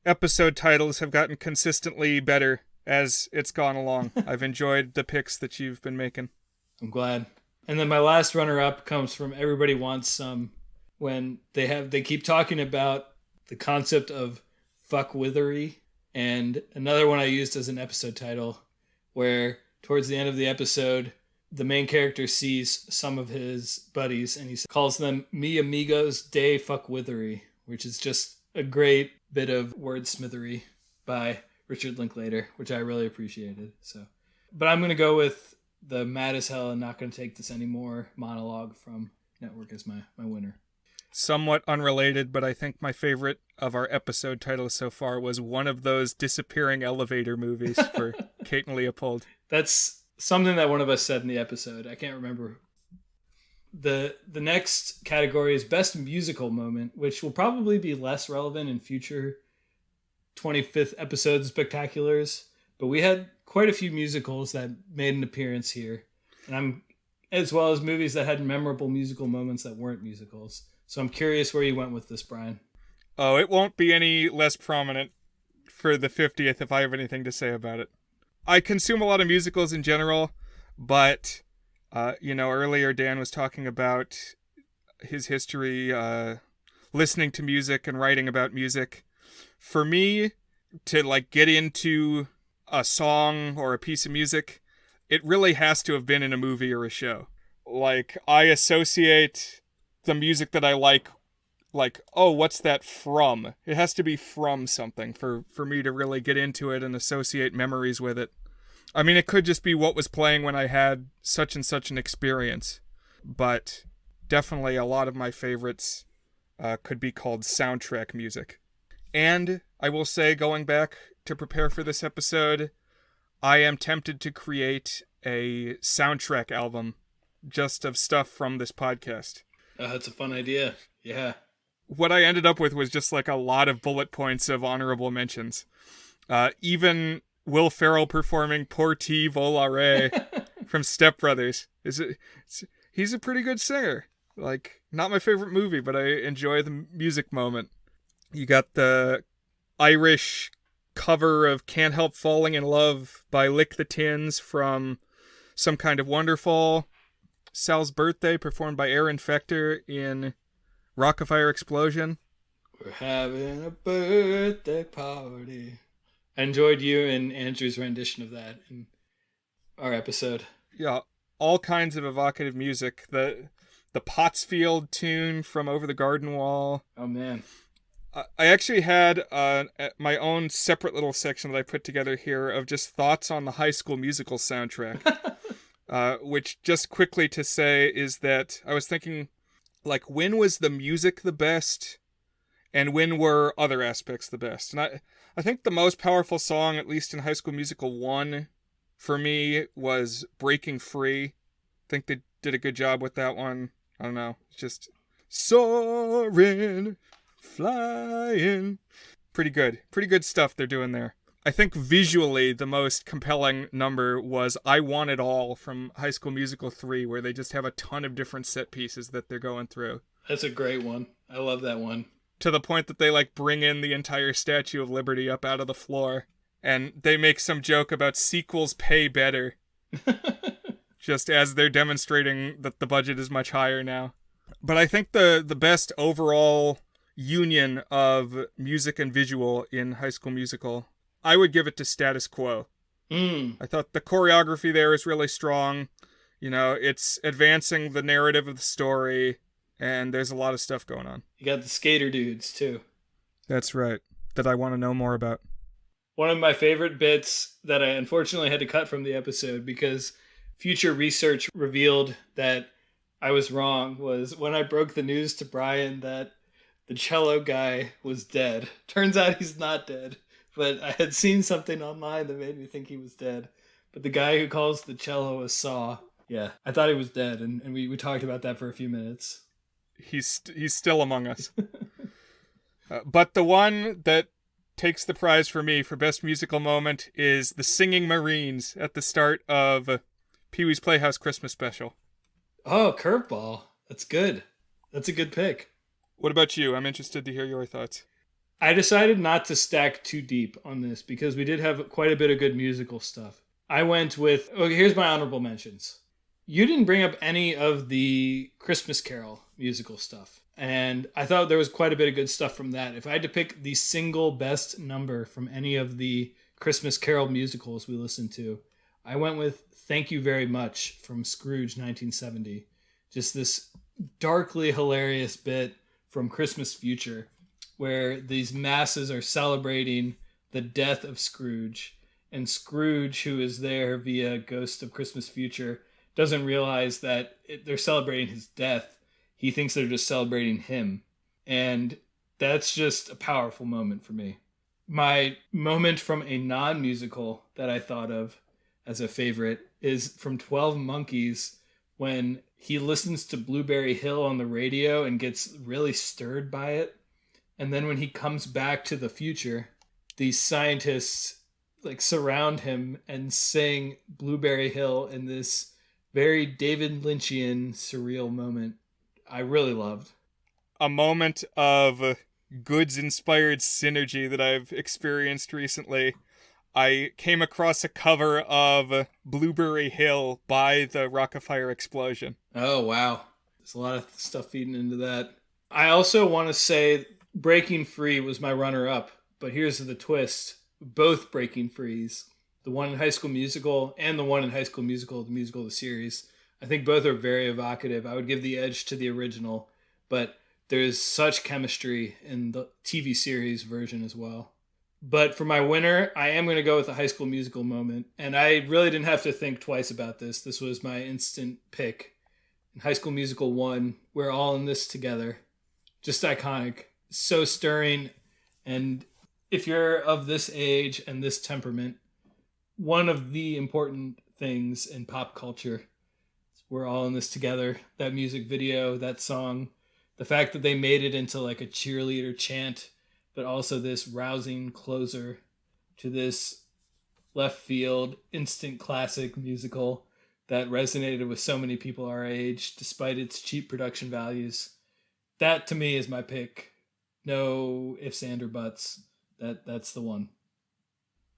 episode titles have gotten consistently better as it's gone along. I've enjoyed the picks that you've been making. I'm glad. And then my last runner-up comes from Everybody Wants Some, when they keep talking about the concept of fuckwithery, and another one I used as an episode title, where towards the end of the episode, the main character sees some of his buddies and he calls them "mi amigos de fuckwithery," which is just a great bit of wordsmithery by Richard Linklater, which I really appreciated. But I'm going to go with the mad as hell and not going to take this anymore monologue from Network as my winner. Somewhat unrelated, but I think my favorite of our episode titles so far was One of Those Disappearing Elevator Movies for Kate and Leopold. That's something that one of us said in the episode. I can't remember. The next category is Best Musical Moment, which will probably be less relevant in future 25th episode spectaculars. But we had quite a few musicals that made an appearance here. And as well as movies that had memorable musical moments that weren't musicals. So I'm curious where you went with this, Brian. Oh, it won't be any less prominent for the 50th if I have anything to say about it. I consume a lot of musicals in general, but, earlier Dan was talking about his history, listening to music and writing about music. For me, to get into a song or a piece of music, it really has to have been in a movie or a show. I associate the music that I like, oh, what's that from? It has to be from something for me to really get into it and associate memories with it. It could just be what was playing when I had such and such an experience, but definitely a lot of my favorites could be called soundtrack music. And I will say, going back to prepare for this episode, I am tempted to create a soundtrack album just of stuff from this podcast. That's a fun idea. Yeah. What I ended up with was just a lot of bullet points of honorable mentions. Even Will Ferrell performing Pour Ti Volare from Step Brothers. He's a pretty good singer. Not my favorite movie, but I enjoy the music moment. You got the Irish cover of Can't Help Falling in Love by Lick the Tins from Some Kind of Wonderful. Sal's Birthday, performed by Aaron Fechter in Rockafire Explosion. We're having a birthday party. I enjoyed you and Andrew's rendition of that in our episode. Yeah, all kinds of evocative music. The Pottsfield tune from Over the Garden Wall. Oh, man. I actually had my own separate little section that I put together here of just thoughts on the High School Musical soundtrack. which just quickly to say is that I was thinking, like, when was the music the best and when were other aspects the best? And I think the most powerful song, at least in High School Musical 1, for me, was Breaking Free. I think they did a good job with that one. I don't know. It's just soaring, flying. Pretty good. Pretty good stuff they're doing there. I think visually the most compelling number was I Want It All from High School Musical 3, where they just have a ton of different set pieces that they're going through. That's a great one. I love that one. To the point that they like bring in the entire Statue of Liberty up out of the floor, and they make some joke about sequels pay better. Just as they're demonstrating that the budget is much higher now. But I think the best overall union of music and visual in High School Musical, I would give it to Status Quo. I thought the choreography there is really strong. You know, it's advancing the narrative of the story, and there's a lot of stuff going on. You got the skater dudes, too. That's right. That I want to know more about. One of my favorite bits that I unfortunately had to cut from the episode because future research revealed that I was wrong was when I broke the news to Brian that the cello guy was dead. Turns out he's not dead, but I had seen something online that made me think he was dead. But the guy who calls the cello a saw, yeah, I thought he was dead, and we talked about that for a few minutes. He's still among us. But the one that takes the prize for me for best musical moment is the Singing Marines at the start of Pee-wee's Playhouse Christmas Special. Oh, curveball. That's good. That's a good pick. What about you? I'm interested to hear your thoughts. I decided not to stack too deep on this because we did have quite a bit of good musical stuff. I went with, okay, here's my honorable mentions. You didn't bring up any of the Christmas Carol musical stuff. And I thought there was quite a bit of good stuff from that. If I had to pick the single best number from any of the Christmas Carol musicals we listened to, I went with Thank You Very Much from Scrooge 1970. Just this darkly hilarious bit from Christmas Future where these masses are celebrating the death of Scrooge. And Scrooge, who is there via Ghost of Christmas Future, doesn't realize that they're celebrating his death. He thinks they're just celebrating him. And that's just a powerful moment for me. My moment from a non-musical that I thought of as a favorite is from 12 Monkeys when he listens to Blueberry Hill on the radio and gets really stirred by it. And then when he comes back to the future, these scientists like surround him and sing Blueberry Hill in this very David Lynchian surreal moment. I really loved. A moment of goods-inspired synergy that I've experienced recently. I came across a cover of Blueberry Hill by the Rock-afire Explosion. Oh, wow. There's a lot of stuff feeding into that. I also want to say Breaking Free was my runner-up, but here's the twist. Both Breaking Frees, the one in High School Musical and the one in High School Musical, the musical, the series, I think both are very evocative. I would give the edge to the original, but there's such chemistry in the TV series version as well. But for my winner, I am going to go with the High School Musical moment. And I really didn't have to think twice about this. This was my instant pick. In High School Musical 1, we're all in this together. Just iconic. So stirring. And if you're of this age and this temperament, one of the important things in pop culture. We're all in this together. That music video, that song, the fact that they made it into like a cheerleader chant, but also this rousing closer to this left field instant classic musical that resonated with so many people our age, despite its cheap production values. That to me is my pick. No ifs, and, or buts. That's the one.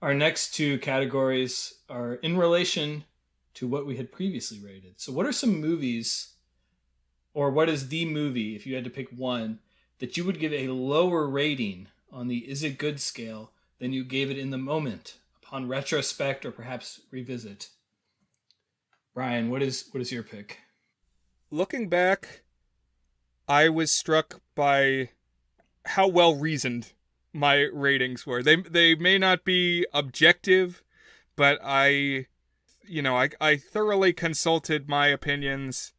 Our next two categories are in relation to what we had previously rated. So what are some movies, or what is the movie, if you had to pick one, that you would give a lower rating on the is it good scale than you gave it in the moment, upon retrospect or perhaps revisit? Brian, what is your pick? Looking back, I was struck by how well reasoned my ratings were. They may not be objective, but I I thoroughly consulted my opinions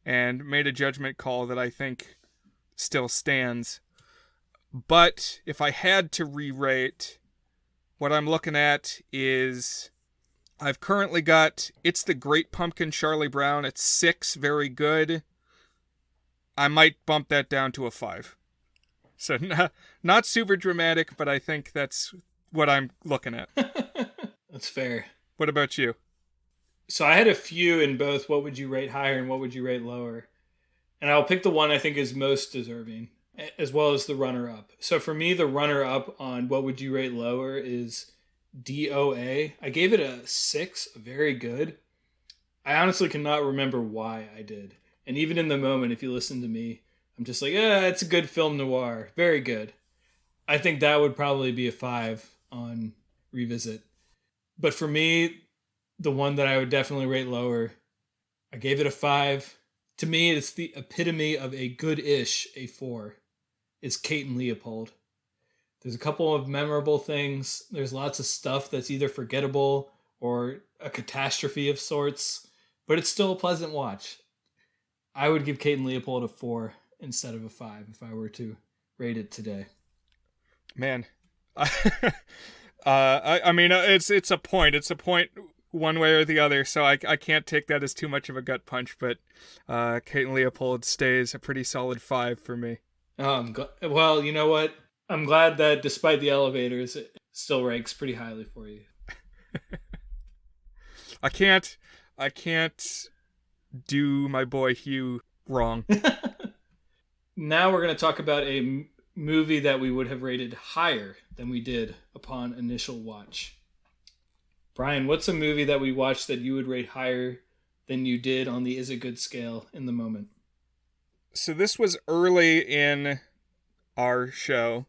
and made a judgment call that I think still stands. But if I had to re-rate, what I'm looking at is I've currently got It's the Great Pumpkin Charlie Brown at 6, very good. I might bump that down to a 5. So not super dramatic, but I think that's what I'm looking at. That's fair. What about you? So I had a few in both what would you rate higher and what would you rate lower. And I'll pick the one I think is most deserving, as well as the runner-up. So for me, the runner-up on what would you rate lower is DOA. I gave it a 6, very good. I honestly cannot remember why I did. And even in the moment, if you listen to me, I'm just like, yeah, it's a good film noir. Very good. I think that would probably be a 5 on Revisit. But for me, the one that I would definitely rate lower, I gave it a 5. To me, it's the epitome of a good-ish, a 4. It's Kate and Leopold. There's a couple of memorable things. There's lots of stuff that's either forgettable or a catastrophe of sorts, but it's still a pleasant watch. I would give Kate and Leopold a 4 instead of a 5 if I were to rate it today. Man, I mean, it's a point. It's a point one way or the other, so I can't take that as too much of a gut punch, but Kate and Leopold stays a pretty solid 5 for me. Well, you know what? I'm glad that despite the elevators, it still ranks pretty highly for you. I can't do my boy Hugh wrong. Now we're going to talk about a movie that we would have rated higher than we did upon initial watch. Brian, what's a movie that we watched that you would rate higher than you did on the Is It Good scale in the moment? So this was early in our show,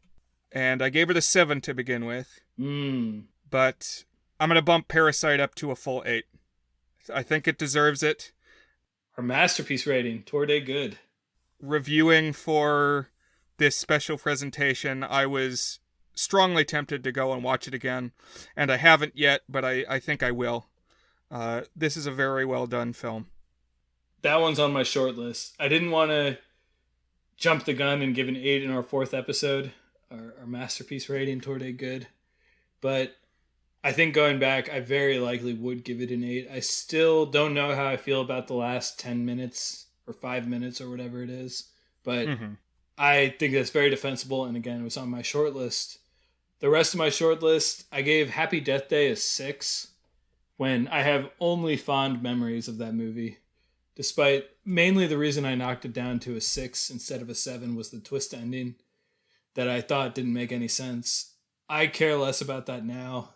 and I gave it a 7 to begin with. But I'm going to bump Parasite up to a full 8. I think it deserves it. Our masterpiece rating, Toward Good. Reviewing for this special presentation, I was strongly tempted to go and watch it again, and I haven't yet, but I think I will. This is a very well done film. That one's on my short list. I didn't want to jump the gun and give an 8 in our 4th episode, our masterpiece rating, Toward Good, but I think going back, I very likely would give it an 8. I still don't know how I feel about the last 10 minutes or 5 minutes or whatever it is, but I think that's very defensible, and again, it was on my short list. The rest of my short list, I gave Happy Death Day a 6, when I have only fond memories of that movie. Despite mainly the reason I knocked it down to a 6 instead of a 7 was the twist ending that I thought didn't make any sense. I care less about that now.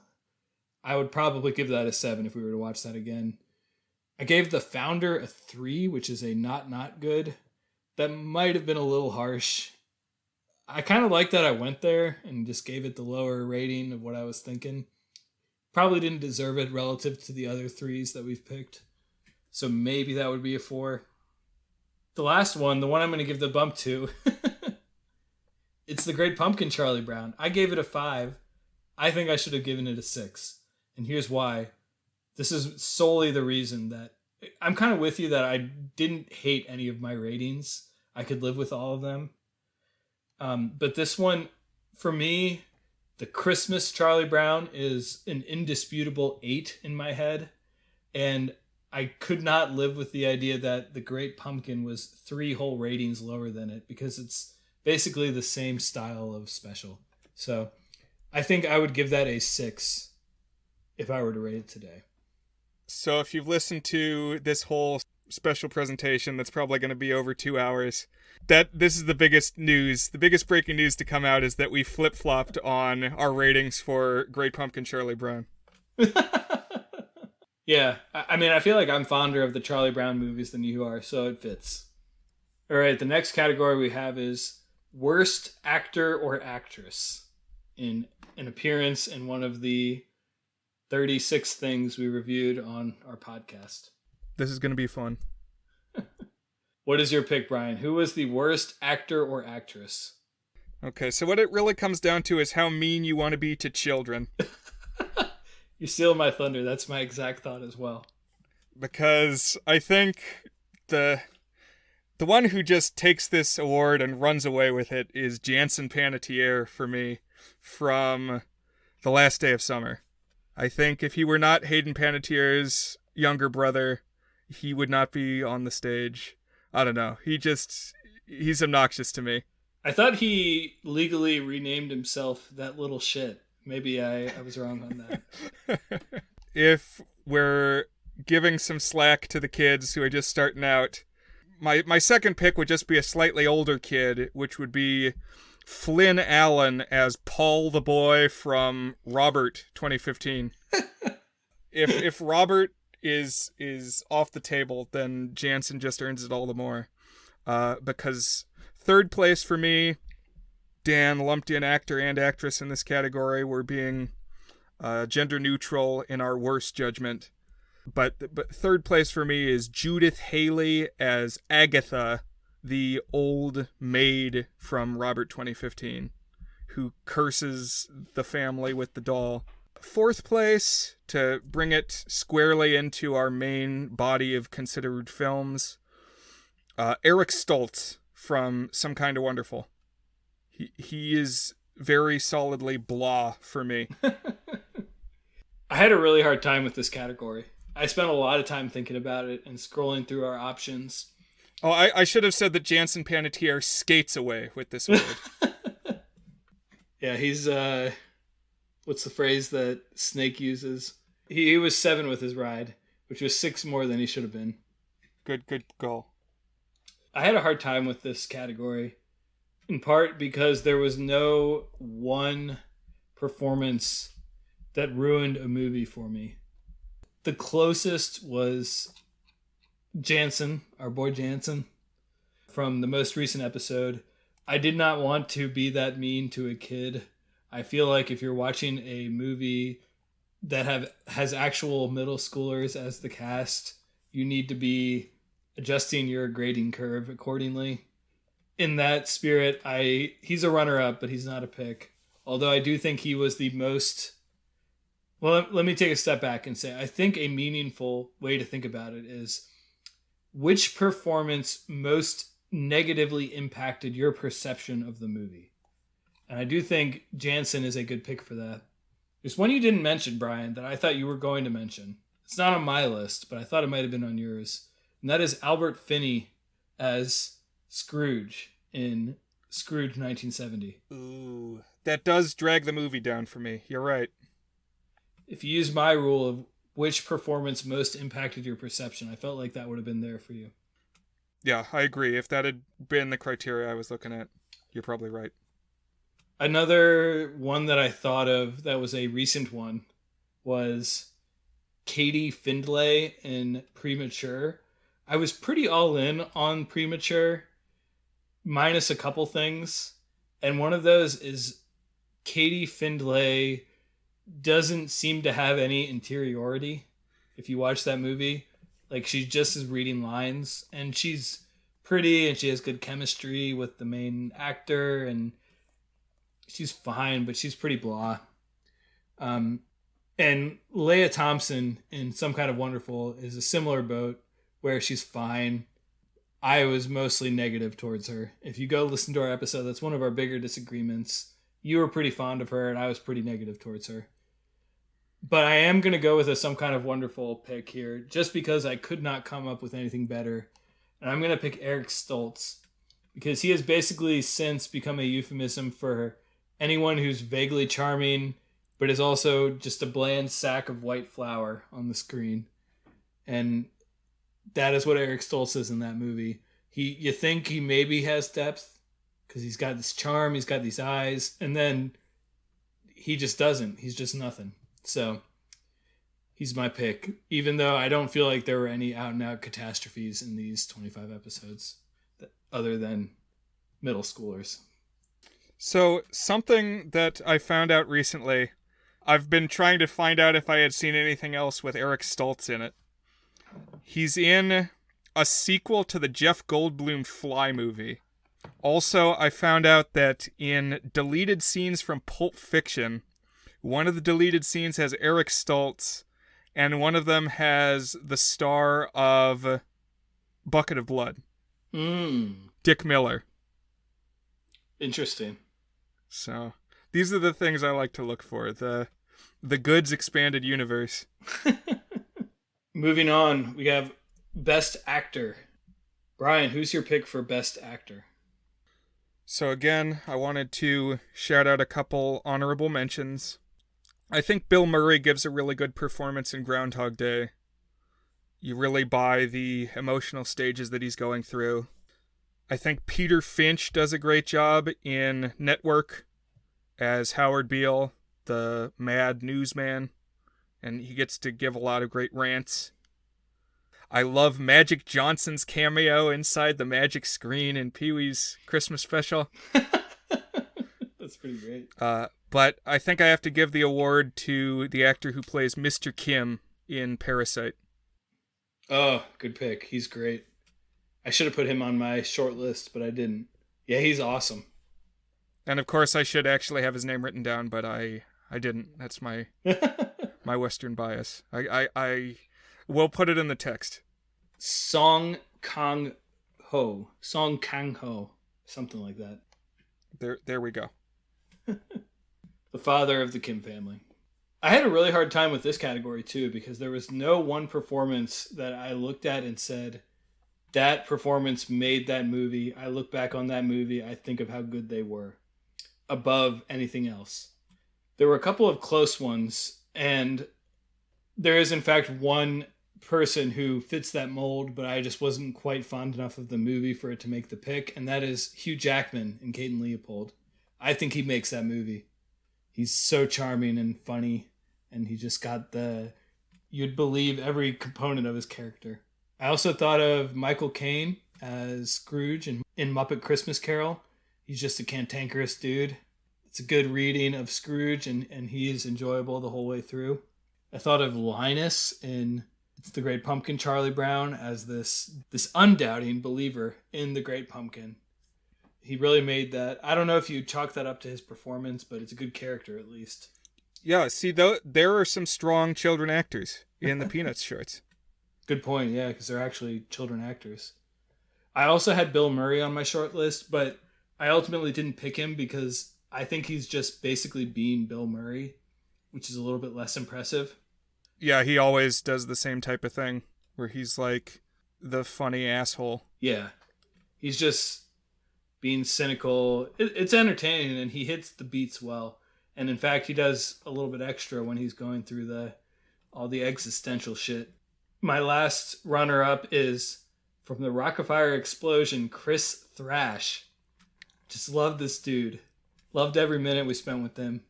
I would probably give that a 7 if we were to watch that again. I gave The Founder a 3, which is a not good. That might have been a little harsh. I kind of like that I went there and just gave it the lower rating of what I was thinking. Probably didn't deserve it relative to the other 3s that we've picked. So maybe that would be a 4. The last one, the one I'm going to give the bump to, it's The Great Pumpkin Charlie Brown. I gave it a 5. I think I should have given it a 6. And here's why. This is solely the reason that I'm kind of with you that I didn't hate any of my ratings. I could live with all of them. But this one, for me, the Christmas Charlie Brown is an indisputable 8 in my head. And I could not live with the idea that The Great Pumpkin was 3 whole ratings lower than it, because it's basically the same style of special. So I think I would give that a 6 if I were to rate it today. So if you've listened to this whole special presentation, that's probably going to be over 2 hours. This is the biggest news. The biggest breaking news to come out is that we flip-flopped on our ratings for Great Pumpkin Charlie Brown. Yeah, I mean, I feel like I'm fonder of the Charlie Brown movies than you are, so it fits. All right, the next category we have is Worst Actor or Actress in an appearance in one of the 36 things we reviewed on our podcast. This is going to be fun. What is your pick, Brian? Who was the worst actor or actress? Okay, so what it really comes down to is how mean you want to be to children. You steal my thunder. That's my exact thought as well. Because I think the one who just takes this award and runs away with it is Jansen Panettiere for me from The Last Day of Summer. I think if he were not Hayden Panettiere's younger brother, he would not be on the stage. I don't know. He's obnoxious to me. I thought he legally renamed himself That Little Shit. Maybe I was wrong on that. If we're giving some slack to the kids who are just starting out, my second pick would just be a slightly older kid, which would be Flynn Allen as Paul the boy from Robert 2015. If Robert is off the table, then Jansen just earns it all the more. Because third place for me, Dan lumped in actor and actress in this category. We're being gender neutral in our worst judgment. But third place for me is Judith Haley as Agatha, the old maid from Robert 2015, who curses the family with the doll. Fourth place, to bring it squarely into our main body of considered films, Eric Stoltz from Some Kind of Wonderful. He is very solidly blah for me. I had a really hard time with this category. I spent a lot of time thinking about it and scrolling through our options. Oh, I should have said that Jansen Panettiere skates away with this award. Yeah, he's, what's the phrase that Snake uses? He was 7 with his ride, which was 6 more than he should have been. Good goal. I had a hard time with this category, in part because there was no one performance that ruined a movie for me. The closest was Jansen, our boy Jansen, from the most recent episode. I did not want to be that mean to a kid. I feel like if you're watching a movie that has actual middle schoolers as the cast, you need to be adjusting your grading curve accordingly. In that spirit, he's a runner-up, but he's not a pick. Although I do think he was the most... Well, let me take a step back and say, I think a meaningful way to think about it is which performance most negatively impacted your perception of the movie. And I do think Jansen is a good pick for that. There's one you didn't mention, Brian, that I thought you were going to mention. It's not on my list, but I thought it might have been on yours. And that is Albert Finney as Scrooge in Scrooge 1970. Ooh, that does drag the movie down for me. You're right. If you use my rule of which performance most impacted your perception, I felt like that would have been there for you. Yeah, I agree. If that had been the criteria I was looking at, you're probably right. Another one that I thought of that was a recent one was Katie Findlay in Premature. I was pretty all in on Premature, minus a couple things. And one of those is Katie Findlay doesn't seem to have any interiority. If you watch that movie, like she just is reading lines, and she's pretty and she has good chemistry with the main actor, and she's fine, but she's pretty blah. And Leah Thompson in Some Kind of Wonderful is a similar boat where she's fine. I was mostly negative towards her. If you go listen to our episode, that's one of our bigger disagreements. You were pretty fond of her, and I was pretty negative towards her. But I am going to go with a Some Kind of Wonderful pick here, just because I could not come up with anything better. And I'm going to pick Eric Stoltz, because he has basically since become a euphemism for anyone who's vaguely charming, but is also just a bland sack of white flour on the screen. And that is what Eric Stoltz is in that movie. You think he maybe has depth, because he's got this charm, he's got these eyes, and then he just doesn't. He's just nothing. So he's my pick, even though I don't feel like there were any out-and-out catastrophes in these 25 episodes other than middle schoolers. So something that I found out recently, I've been trying to find out if I had seen anything else with Eric Stoltz in it. He's in a sequel to the Jeff Goldblum Fly movie. Also, I found out that in deleted scenes from Pulp Fiction, One of the deleted scenes has Eric Stoltz, and one of them has the star of Bucket of Blood, Dick Miller. Interesting. So these are the things I like to look for. The Goods expanded universe. Moving on, we have Best Actor. Brian, who's your pick for Best Actor? So again, I wanted to shout out a couple honorable mentions. I think Bill Murray gives a really good performance in Groundhog Day. You really buy the emotional stages that he's going through. I think Peter Finch does a great job in Network as Howard Beale, the mad newsman, and he gets to give a lot of great rants. I love Magic Johnson's cameo inside the magic screen in Pee-wee's Christmas special. That's pretty great. But I think I have to give the award to the actor who plays Mr. Kim in Parasite. Oh, good pick. He's great. I should have put him on my short list, but I didn't. Yeah, he's awesome. And of course, I should actually have his name written down, but I didn't. That's my my Western bias. I will put it in the text. Song Kang-ho, something like that. There we go. The father of the Kim family. I had a really hard time with this category too, because there was no one performance that I looked at and said, that performance made that movie. I look back on that movie, I think of how good they were, above anything else. There were a couple of close ones, and there is in fact one person who fits that mold, but I just wasn't quite fond enough of the movie for it to make the pick, and that is Hugh Jackman in Kate and Leopold. I think he makes that movie. He's so charming and funny, and he just got you'd believe every component of his character. I also thought of Michael Caine as Scrooge in Muppet Christmas Carol. He's just a cantankerous dude. It's a good reading of Scrooge, and he is enjoyable the whole way through. I thought of Linus in It's the Great Pumpkin, Charlie Brown, as this undoubting believer in the Great Pumpkin. He really made that. I don't know if you chalk that up to his performance, but it's a good character at least. Yeah, see, there are some strong children actors in the Peanuts shorts. Good point, yeah, because they're actually children actors. I also had Bill Murray on my short list, but I ultimately didn't pick him because I think he's just basically being Bill Murray, which is a little bit less impressive. Yeah, he always does the same type of thing, where he's like the funny asshole. Yeah, he's just being cynical. It's entertaining, and he hits the beats well. And in fact, he does a little bit extra when he's going through all the existential shit. My last runner-up is from the Rock-afire Explosion, Chris Thrash. Just love this dude. Loved every minute we spent with him.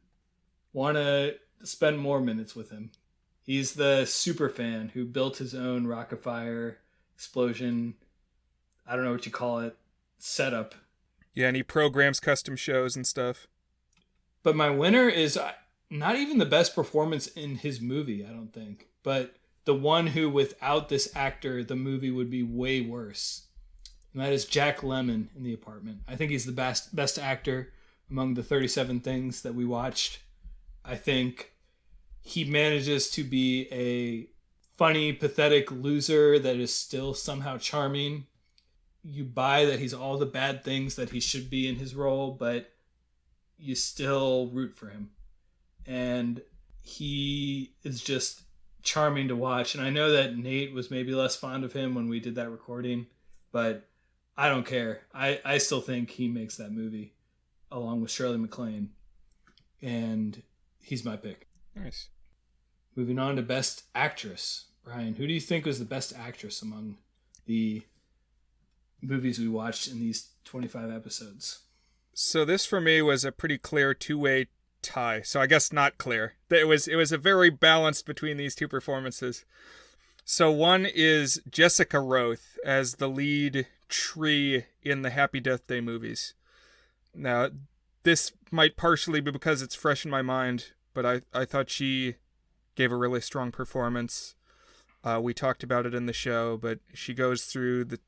Want to spend more minutes with him. He's the super fan who built his own Rock-afire Explosion, I don't know what you call it, setup. Yeah, and he programs custom shows and stuff. But my winner is not even the best performance in his movie, I don't think. But the one who, without this actor, the movie would be way worse. And that is Jack Lemmon in The Apartment. I think he's the best actor among the 37 things that we watched. I think he manages to be a funny, pathetic loser that is still somehow charming. You buy that he's all the bad things that he should be in his role, but you still root for him. And he is just charming to watch. And I know that Nate was maybe less fond of him when we did that recording, but I don't care. I still think he makes that movie along with Shirley MacLaine. And he's my pick. Nice. Moving on to Best Actress. Brian, who do you think was the best actress among the movies we watched in these 25 episodes? So this for me was a pretty clear two-way tie. So I guess not clear. It was a very balanced between these two performances. So one is Jessica Roth as the lead tree in the Happy Death Day movies. Now, this might partially be because it's fresh in my mind, but I thought she gave a really strong performance. We talked about it in the show, but she goes through the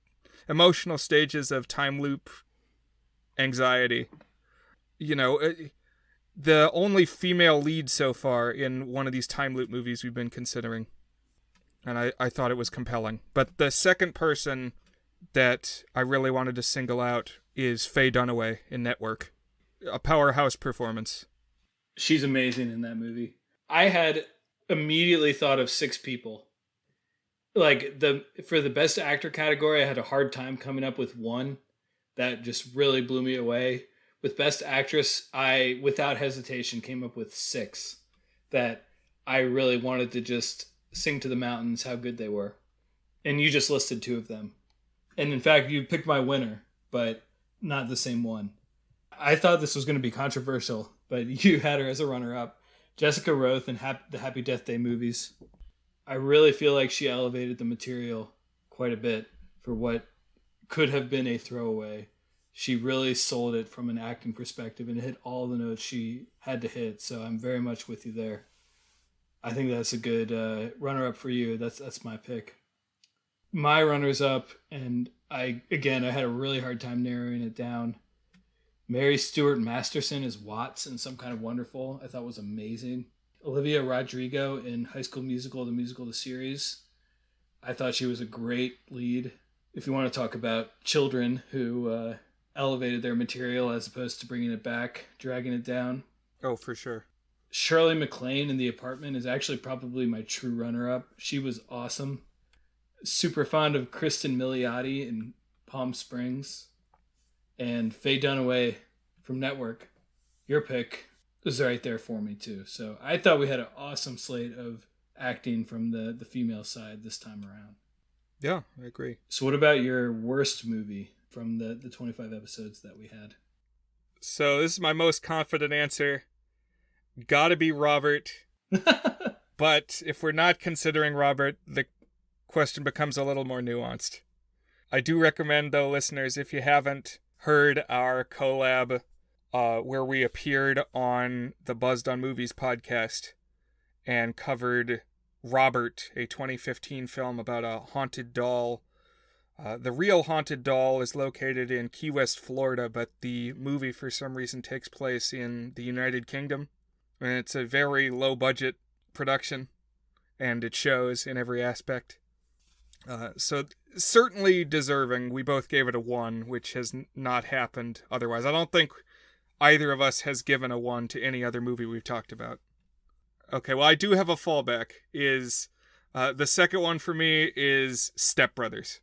emotional stages of time loop anxiety. You know, the only female lead so far in one of these time loop movies we've been considering. And I thought it was compelling. But the second person that I really wanted to single out is Faye Dunaway in Network. A powerhouse performance. She's amazing in that movie. I had immediately thought of 6 people. Like, for the best actor category, I had a hard time coming up with one that just really blew me away. With best actress, I, without hesitation, came up with 6 that I really wanted to just sing to the mountains how good they were. And you just listed 2 of them. And in fact, you picked my winner, but not the same one. I thought this was going to be controversial, but you had her as a runner-up. Jessica Roth in the Happy Death Day movies. I really feel like she elevated the material quite a bit for what could have been a throwaway. She really sold it from an acting perspective and hit all the notes she had to hit. So I'm very much with you there. I think that's a good runner-up for you. That's my pick. My runners up, and I had a really hard time narrowing it down. Mary Stuart Masterson as Watts in Some Kind of Wonderful, I thought was amazing. Olivia Rodrigo in High School Musical, the series. I thought she was a great lead. If you want to talk about children who elevated their material as opposed to bringing it back, dragging it down. Oh, for sure. Shirley MacLaine in The Apartment is actually probably my true runner-up. She was awesome. Super fond of Kristen Milioti in Palm Springs. And Faye Dunaway from Network. Your pick is right there for me, too. So I thought we had an awesome slate of acting from the female side this time around. Yeah, I agree. So what about your worst movie from the 25 episodes that we had? So this is my most confident answer. Gotta be Robert. But if we're not considering Robert, the question becomes a little more nuanced. I do recommend, though, listeners, if you haven't heard our collab where we appeared on the Buzzed on Movies podcast and covered Robert, a 2015 film about a haunted doll. The real haunted doll is located in Key West, Florida, but the movie for some reason takes place in the United Kingdom. And it's a very low-budget production, and it shows in every aspect. So certainly deserving. We both gave it a 1, which has not happened otherwise. I don't think either of us has given a 1 to any other movie we've talked about. Okay, well, I do have a fallback. The second one for me is Step Brothers.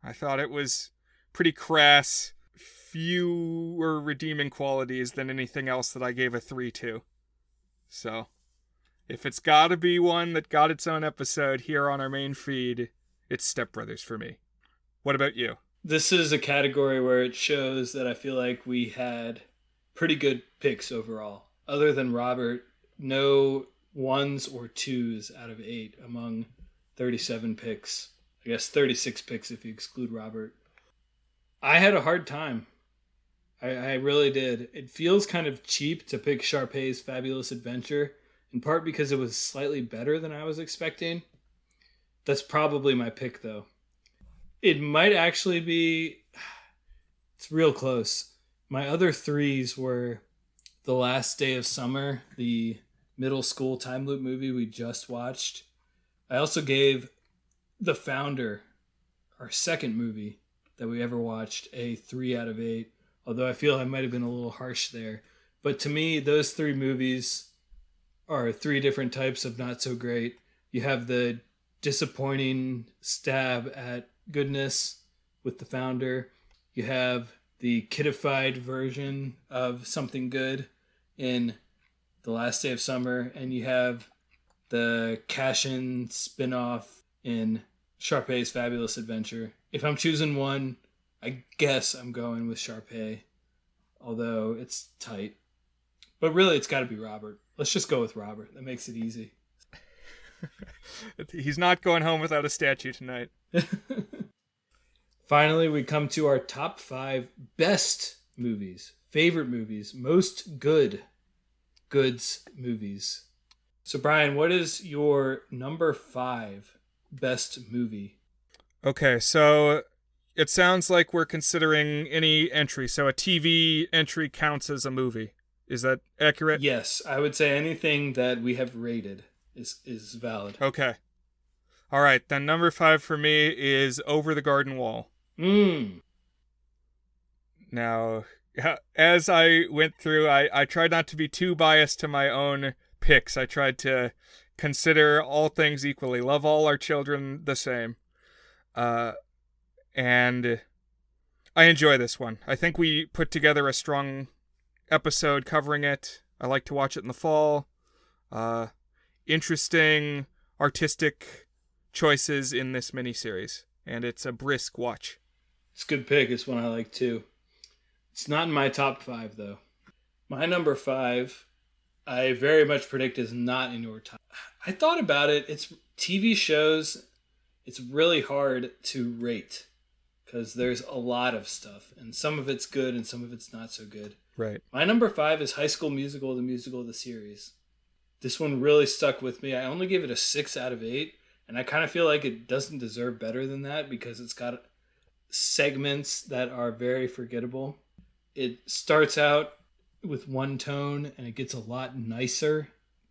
I thought it was pretty crass, fewer redeeming qualities than anything else that I gave a 3 to. So, if it's got to be one that got its own episode here on our main feed, it's Step Brothers for me. What about you? This is a category where it shows that I feel like we had pretty good picks overall. Other than Robert, no 1s or 2s out of 8 among 37 picks. I guess 36 picks if you exclude Robert. I had a hard time. I really did. It feels kind of cheap to pick Sharpay's Fabulous Adventure, in part because it was slightly better than I was expecting. That's probably my pick, though. It might actually be... It's real close. My other 3s were The Last Day of Summer, the middle school time loop movie we just watched. I also gave The Founder, our second movie that we ever watched, a 3 out of 8. Although I feel I might have been a little harsh there. But to me, those 3 movies are 3 different types of not so great. You have the disappointing stab at goodness with The Founder. You have the kidified version of something good in The Last Day of Summer. And you have the cash-in spin-off in Sharpay's Fabulous Adventure. If I'm choosing one, I guess I'm going with Sharpay, although it's tight. But really, it's got to be Robert. Let's just go with Robert. That makes it easy. He's not going home without a statue tonight. Finally, we come to our top 5 best movies, favorite movies, most goods movies. So, Brian, what is your number 5 best movie? Okay, so it sounds like we're considering any entry. So a TV entry counts as a movie. Is that accurate? Yes, I would say anything that we have rated is valid. Okay. All right, then number 5 for me is Over the Garden Wall. Mm. Now, as I went through, I tried not to be too biased to my own picks. I tried to consider all things equally, love all our children the same. And I enjoy this one. I think we put together a strong episode covering it. I like to watch it in the fall. Interesting artistic choices in this miniseries, and it's a brisk watch. It's a good pick. It's one I like too. It's not in my top 5 though. My number 5, I very much predict is not in your top. I thought about it. It's TV shows. It's really hard to rate because there's a lot of stuff, and some of it's good and some of it's not so good. Right. My number 5 is High School Musical, the musical, the series. This one really stuck with me. I only give it a 6 out of 8, and I kind of feel like it doesn't deserve better than that because it's got segments that are very forgettable. It starts out with one tone, and it gets a lot nicer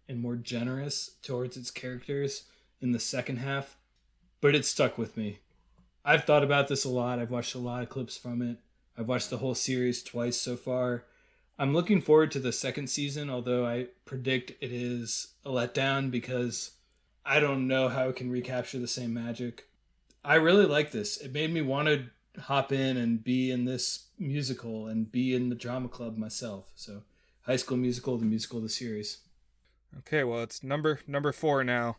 and more generous towards its characters in the second half, but it stuck with me. I've thought about this a lot. I've watched a lot of clips from it. I've watched the whole series twice so far. I'm looking forward to the second season, although I predict it is a letdown because I don't know how it can recapture the same magic. I really like this. It made me want to hop in and be in this musical and be in the drama club myself. So, High School Musical, the series. Okay, well, it's number 4 now.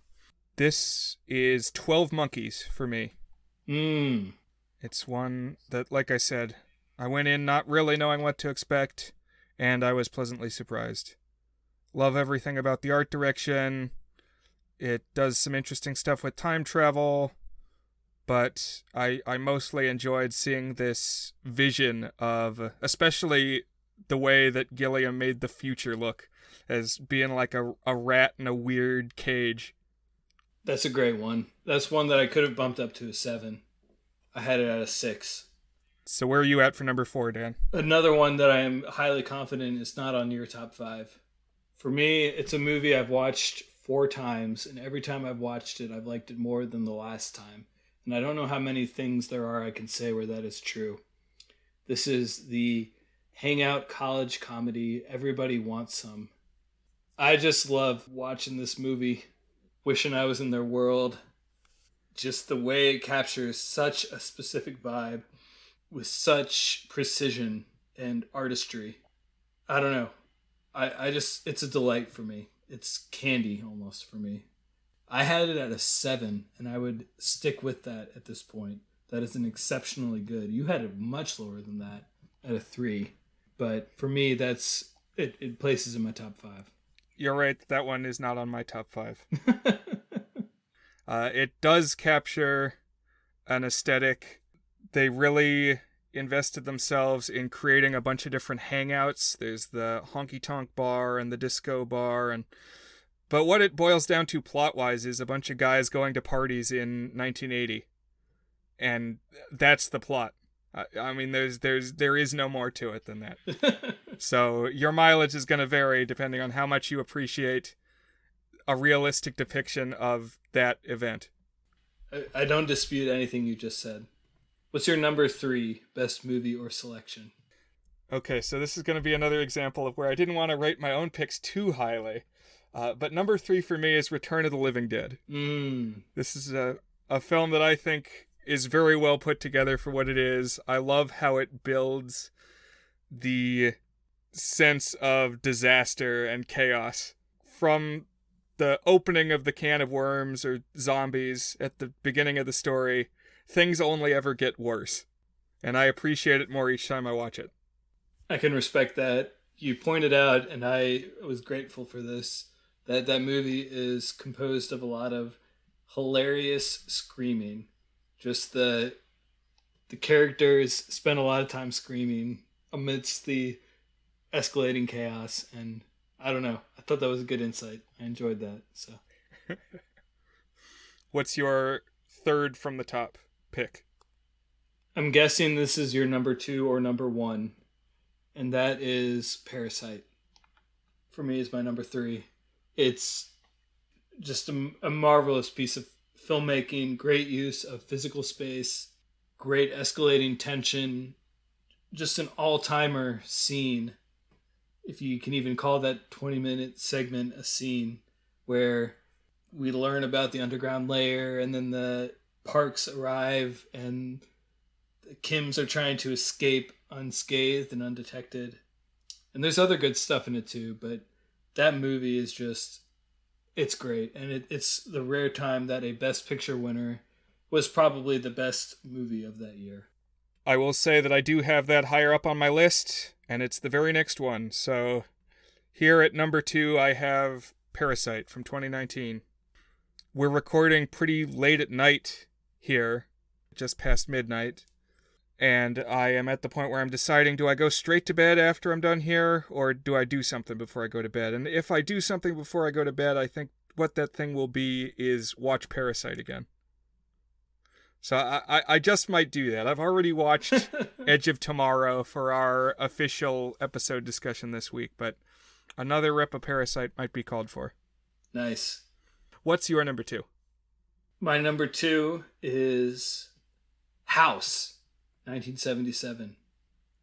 This is 12 Monkeys for me. It's one that, like I said, I went in not really knowing what to expect, and I was pleasantly surprised. Love everything about the art direction. It does some interesting stuff with time travel, but I mostly enjoyed seeing this vision of, especially the way that Gilliam made the future look as being like a rat in a weird cage. That's a great one. That's one that I could have bumped up to a 7. I had it at a 6. So where are you at for number 4, Dan? Another one that I am highly confident is not on your top 5. For me, it's a movie I've watched 4 times, and every time I've watched it, I've liked it more than the last time. And I don't know how many things there are I can say where that is true. This is the hangout college comedy, Everybody Wants Some. I just love watching this movie, wishing I was in their world. Just the way it captures such a specific vibe with such precision and artistry. I don't know. I just, it's a delight for me. It's candy almost for me. I had it at a 7, and I would stick with that at this point. That is an exceptionally good. You had it much lower than that at a 3. But for me, that's it places in my top 5. You're right. That one is not on my top 5. It does capture an aesthetic. They really invested themselves in creating a bunch of different hangouts. There's the honky-tonk bar and the disco bar. But what it boils down to plot-wise is a bunch of guys going to parties in 1980. And that's the plot. I mean, there is no more to it than that. So your mileage is going to vary depending on how much you appreciate a realistic depiction of that event. I don't dispute anything you just said. What's your number 3 best movie or selection? Okay, so this is going to be another example of where I didn't want to rate my own picks too highly. But number 3 for me is Return of the Living Dead. This is a film that I think is very well put together for what it is. I love how it builds the sense of disaster and chaos from the opening of the can of worms or zombies at the beginning of the story. Things only ever get worse, and I appreciate it more each time I watch it. I can respect that. You pointed out, and I was grateful for this, that movie is composed of a lot of hilarious screaming. Just the characters spend a lot of time screaming amidst the escalating chaos, and I don't know. I thought that was a good insight. I enjoyed that. So, what's your third from the top pick? I'm guessing this is your number 2 or number 1, and that is Parasite. for me is my number 3. It's just a marvelous piece of filmmaking, great use of physical space, great escalating tension, just an all-timer scene, if you can even call that 20-minute segment a scene, where we learn about the underground layer, and then the Parks arrive, and the Kims are trying to escape unscathed and undetected. And there's other good stuff in it too, but that movie is just, it's great. And it's the rare time that a Best Picture winner was probably the best movie of that year. I will say that I do have that higher up on my list, and it's the very next one. So here at number 2, I have Parasite from 2019. We're recording pretty late at night here, just past midnight. And I am at the point where I'm deciding, do I go straight to bed after I'm done here, or do I do something before I go to bed? And if I do something before I go to bed, I think what that thing will be is watch Parasite again. So I just might do that. I've already watched Edge of Tomorrow for our official episode discussion this week, but another rep of Parasite might be called for. Nice. What's your number 2? My number 2 is House. 1977.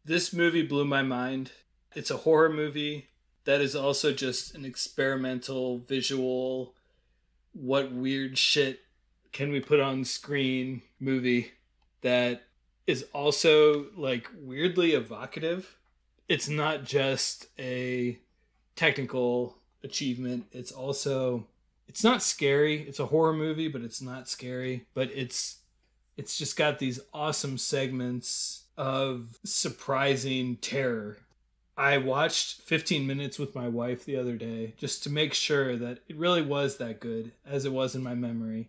This movie blew my mind. It's a horror movie that is also just an experimental visual, what weird shit can we put on screen movie that is also like weirdly evocative. It's not just a technical achievement. It's not scary. It's a horror movie, but it's not scary. But it's just got these awesome segments of surprising terror. I watched 15 minutes with my wife the other day just to make sure that it really was that good as it was in my memory.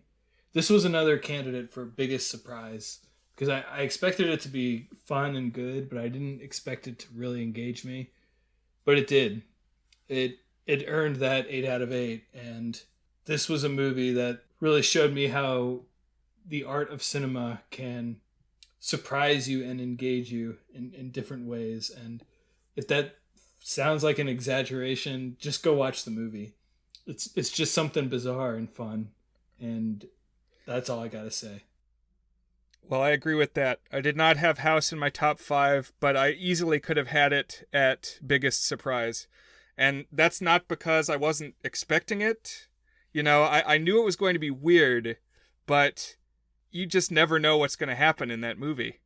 This was another candidate for biggest surprise because I expected it to be fun and good, but I didn't expect it to really engage me. But it did. It earned that 8 out of 8. And this was a movie that really showed me how the art of cinema can surprise you and engage you in different ways. And if that sounds like an exaggeration, just go watch the movie. It's just something bizarre and fun. And that's all I gotta say. Well, I agree with that. I did not have House in my top 5, but I easily could have had it at biggest surprise. And that's not because I wasn't expecting it. You know, I knew it was going to be weird, but you just never know what's going to happen in that movie.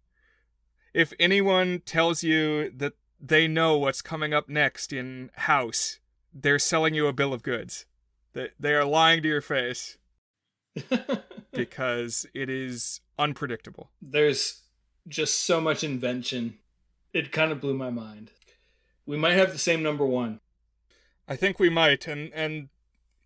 If anyone tells you that they know what's coming up next in House, they're selling you a bill of goods. They are lying to your face. Because it is unpredictable. There's just so much invention. It kind of blew my mind. We might have the same number 1. I think we might, and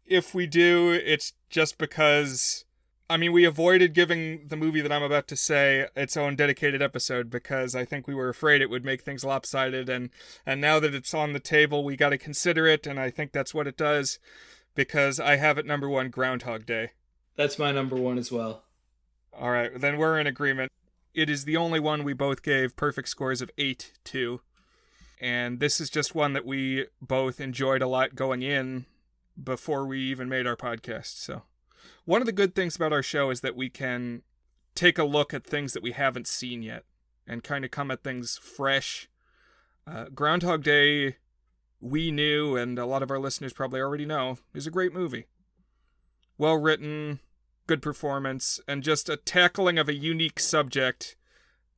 if we do, it's just because, I mean, we avoided giving the movie that I'm about to say its own dedicated episode because I think we were afraid it would make things lopsided, and now that it's on the table, we got to consider it, and I think that's what it does, because I have at number 1 Groundhog Day. That's my number 1 as well. All right, then we're in agreement. It is the only one we both gave perfect scores of 8 to. And this is just one that we both enjoyed a lot going in before we even made our podcast. So one of the good things about our show is that we can take a look at things that we haven't seen yet and kind of come at things fresh. Groundhog Day, we knew, and a lot of our listeners probably already know, is a great movie. Well written, good performance, and just a tackling of a unique subject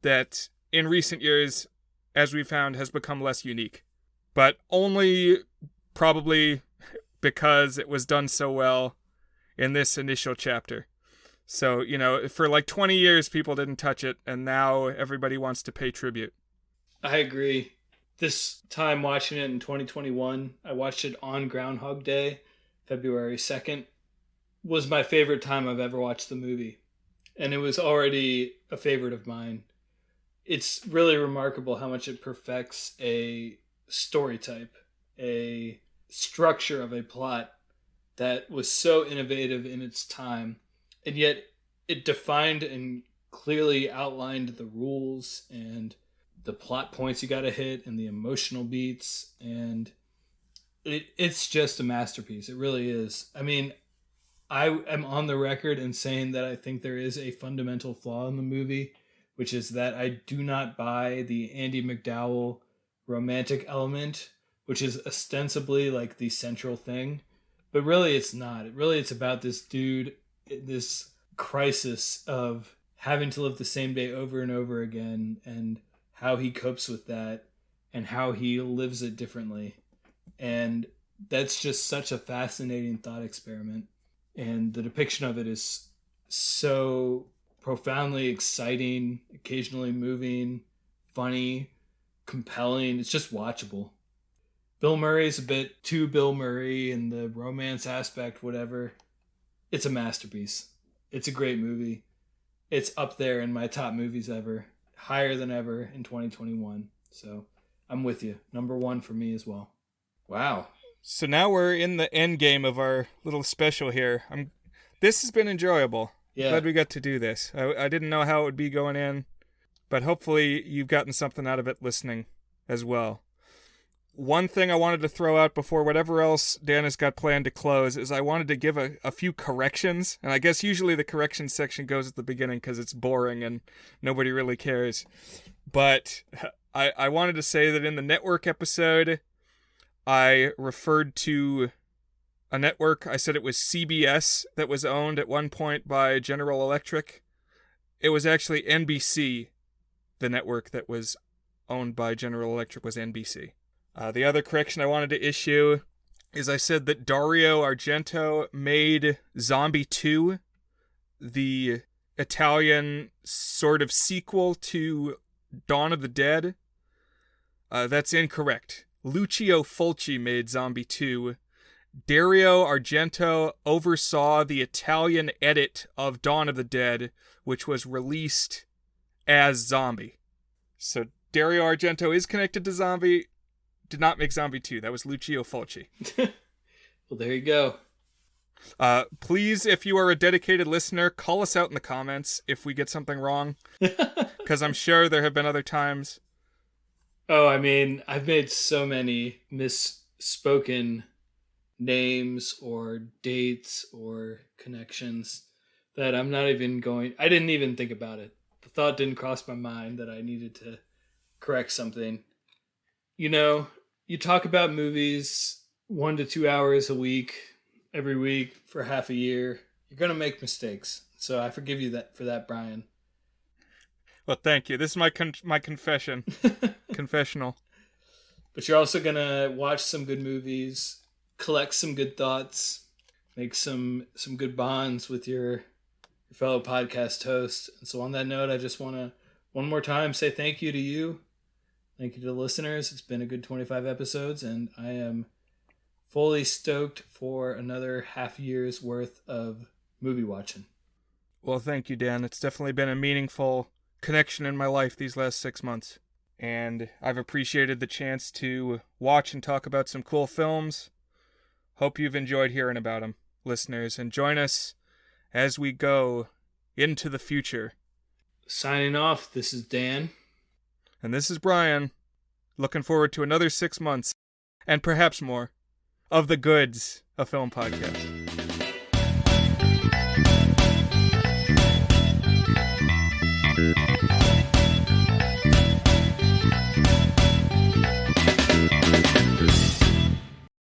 that in recent years, as we found, has become less unique. But only probably because it was done so well in this initial chapter. So, you know, for like 20 years, people didn't touch it, and now everybody wants to pay tribute. I agree. This time watching it in 2021, I watched it on Groundhog Day, February 2nd. Was my favorite time I've ever watched the movie. And it was already a favorite of mine. It's really remarkable how much it perfects a story type, a structure of a plot that was so innovative in its time. And yet it defined and clearly outlined the rules and the plot points you gotta hit and the emotional beats. And It's just a masterpiece. It really is. I mean, I am on the record in saying that I think there is a fundamental flaw in the movie, which is that I do not buy the Andy McDowell romantic element, which is ostensibly like the central thing, but really it's not. It's about this dude, this crisis of having to live the same day over and over again, and how he copes with that and how he lives it differently. And that's just such a fascinating thought experiment. And the depiction of it is so profoundly exciting, occasionally moving, funny, compelling. It's just watchable. Bill Murray's a bit too Bill Murray in the romance aspect, whatever. It's a masterpiece. It's a great movie. It's up there in my top movies ever. Higher than ever in 2021. So I'm with you. Number 1 for me as well. Wow. So now we're in the end game of our little special here. This has been enjoyable. Yeah. Glad we got to do this. I didn't know how it would be going in, but hopefully you've gotten something out of it listening as well. One thing I wanted to throw out before whatever else Dan has got planned to close is I wanted to give a few corrections. And I guess usually the corrections section goes at the beginning because it's boring and nobody really cares. But I wanted to say that in the network episode, I referred to a network. I said it was CBS that was owned at one point by General Electric. It was actually NBC. The network that was owned by General Electric was NBC. The other correction I wanted to issue is I said that Dario Argento made Zombie 2, the Italian sort of sequel to Dawn of the Dead. That's incorrect. Lucio Fulci made Zombie 2. Dario Argento oversaw the Italian edit of Dawn of the Dead, which was released as Zombie. So Dario Argento is connected to Zombie, did not make Zombie 2. That was Lucio Fulci. Well, there you go. Please, if you are a dedicated listener, call us out in the comments if we get something wrong, because I'm sure there have been other times. Oh, I mean, I've made so many misspoken names or dates or connections that I'm not even going... I didn't even think about it. The thought didn't cross my mind that I needed to correct something. You know, you talk about movies 1 to 2 hours a week, every week for half a year. You're going to make mistakes. So I forgive you for that, Brian. Well, thank you. This is my confession. Confessional. But you're also going to watch some good movies, collect some good thoughts, make some good bonds with your fellow podcast host. And so on that note, I just want to one more time say thank you to you. Thank you to the listeners. It's been a good 25 episodes, and I am fully stoked for another half year's worth of movie watching. Well, thank you, Dan. It's definitely been a meaningful connection in my life these last 6 months. And I've appreciated the chance to watch and talk about some cool films. Hope you've enjoyed hearing about them, listeners. And join us as we go into the future. Signing off, this is Dan. And this is Brian. Looking forward to another 6 months, and perhaps more, of the goods, a film podcast.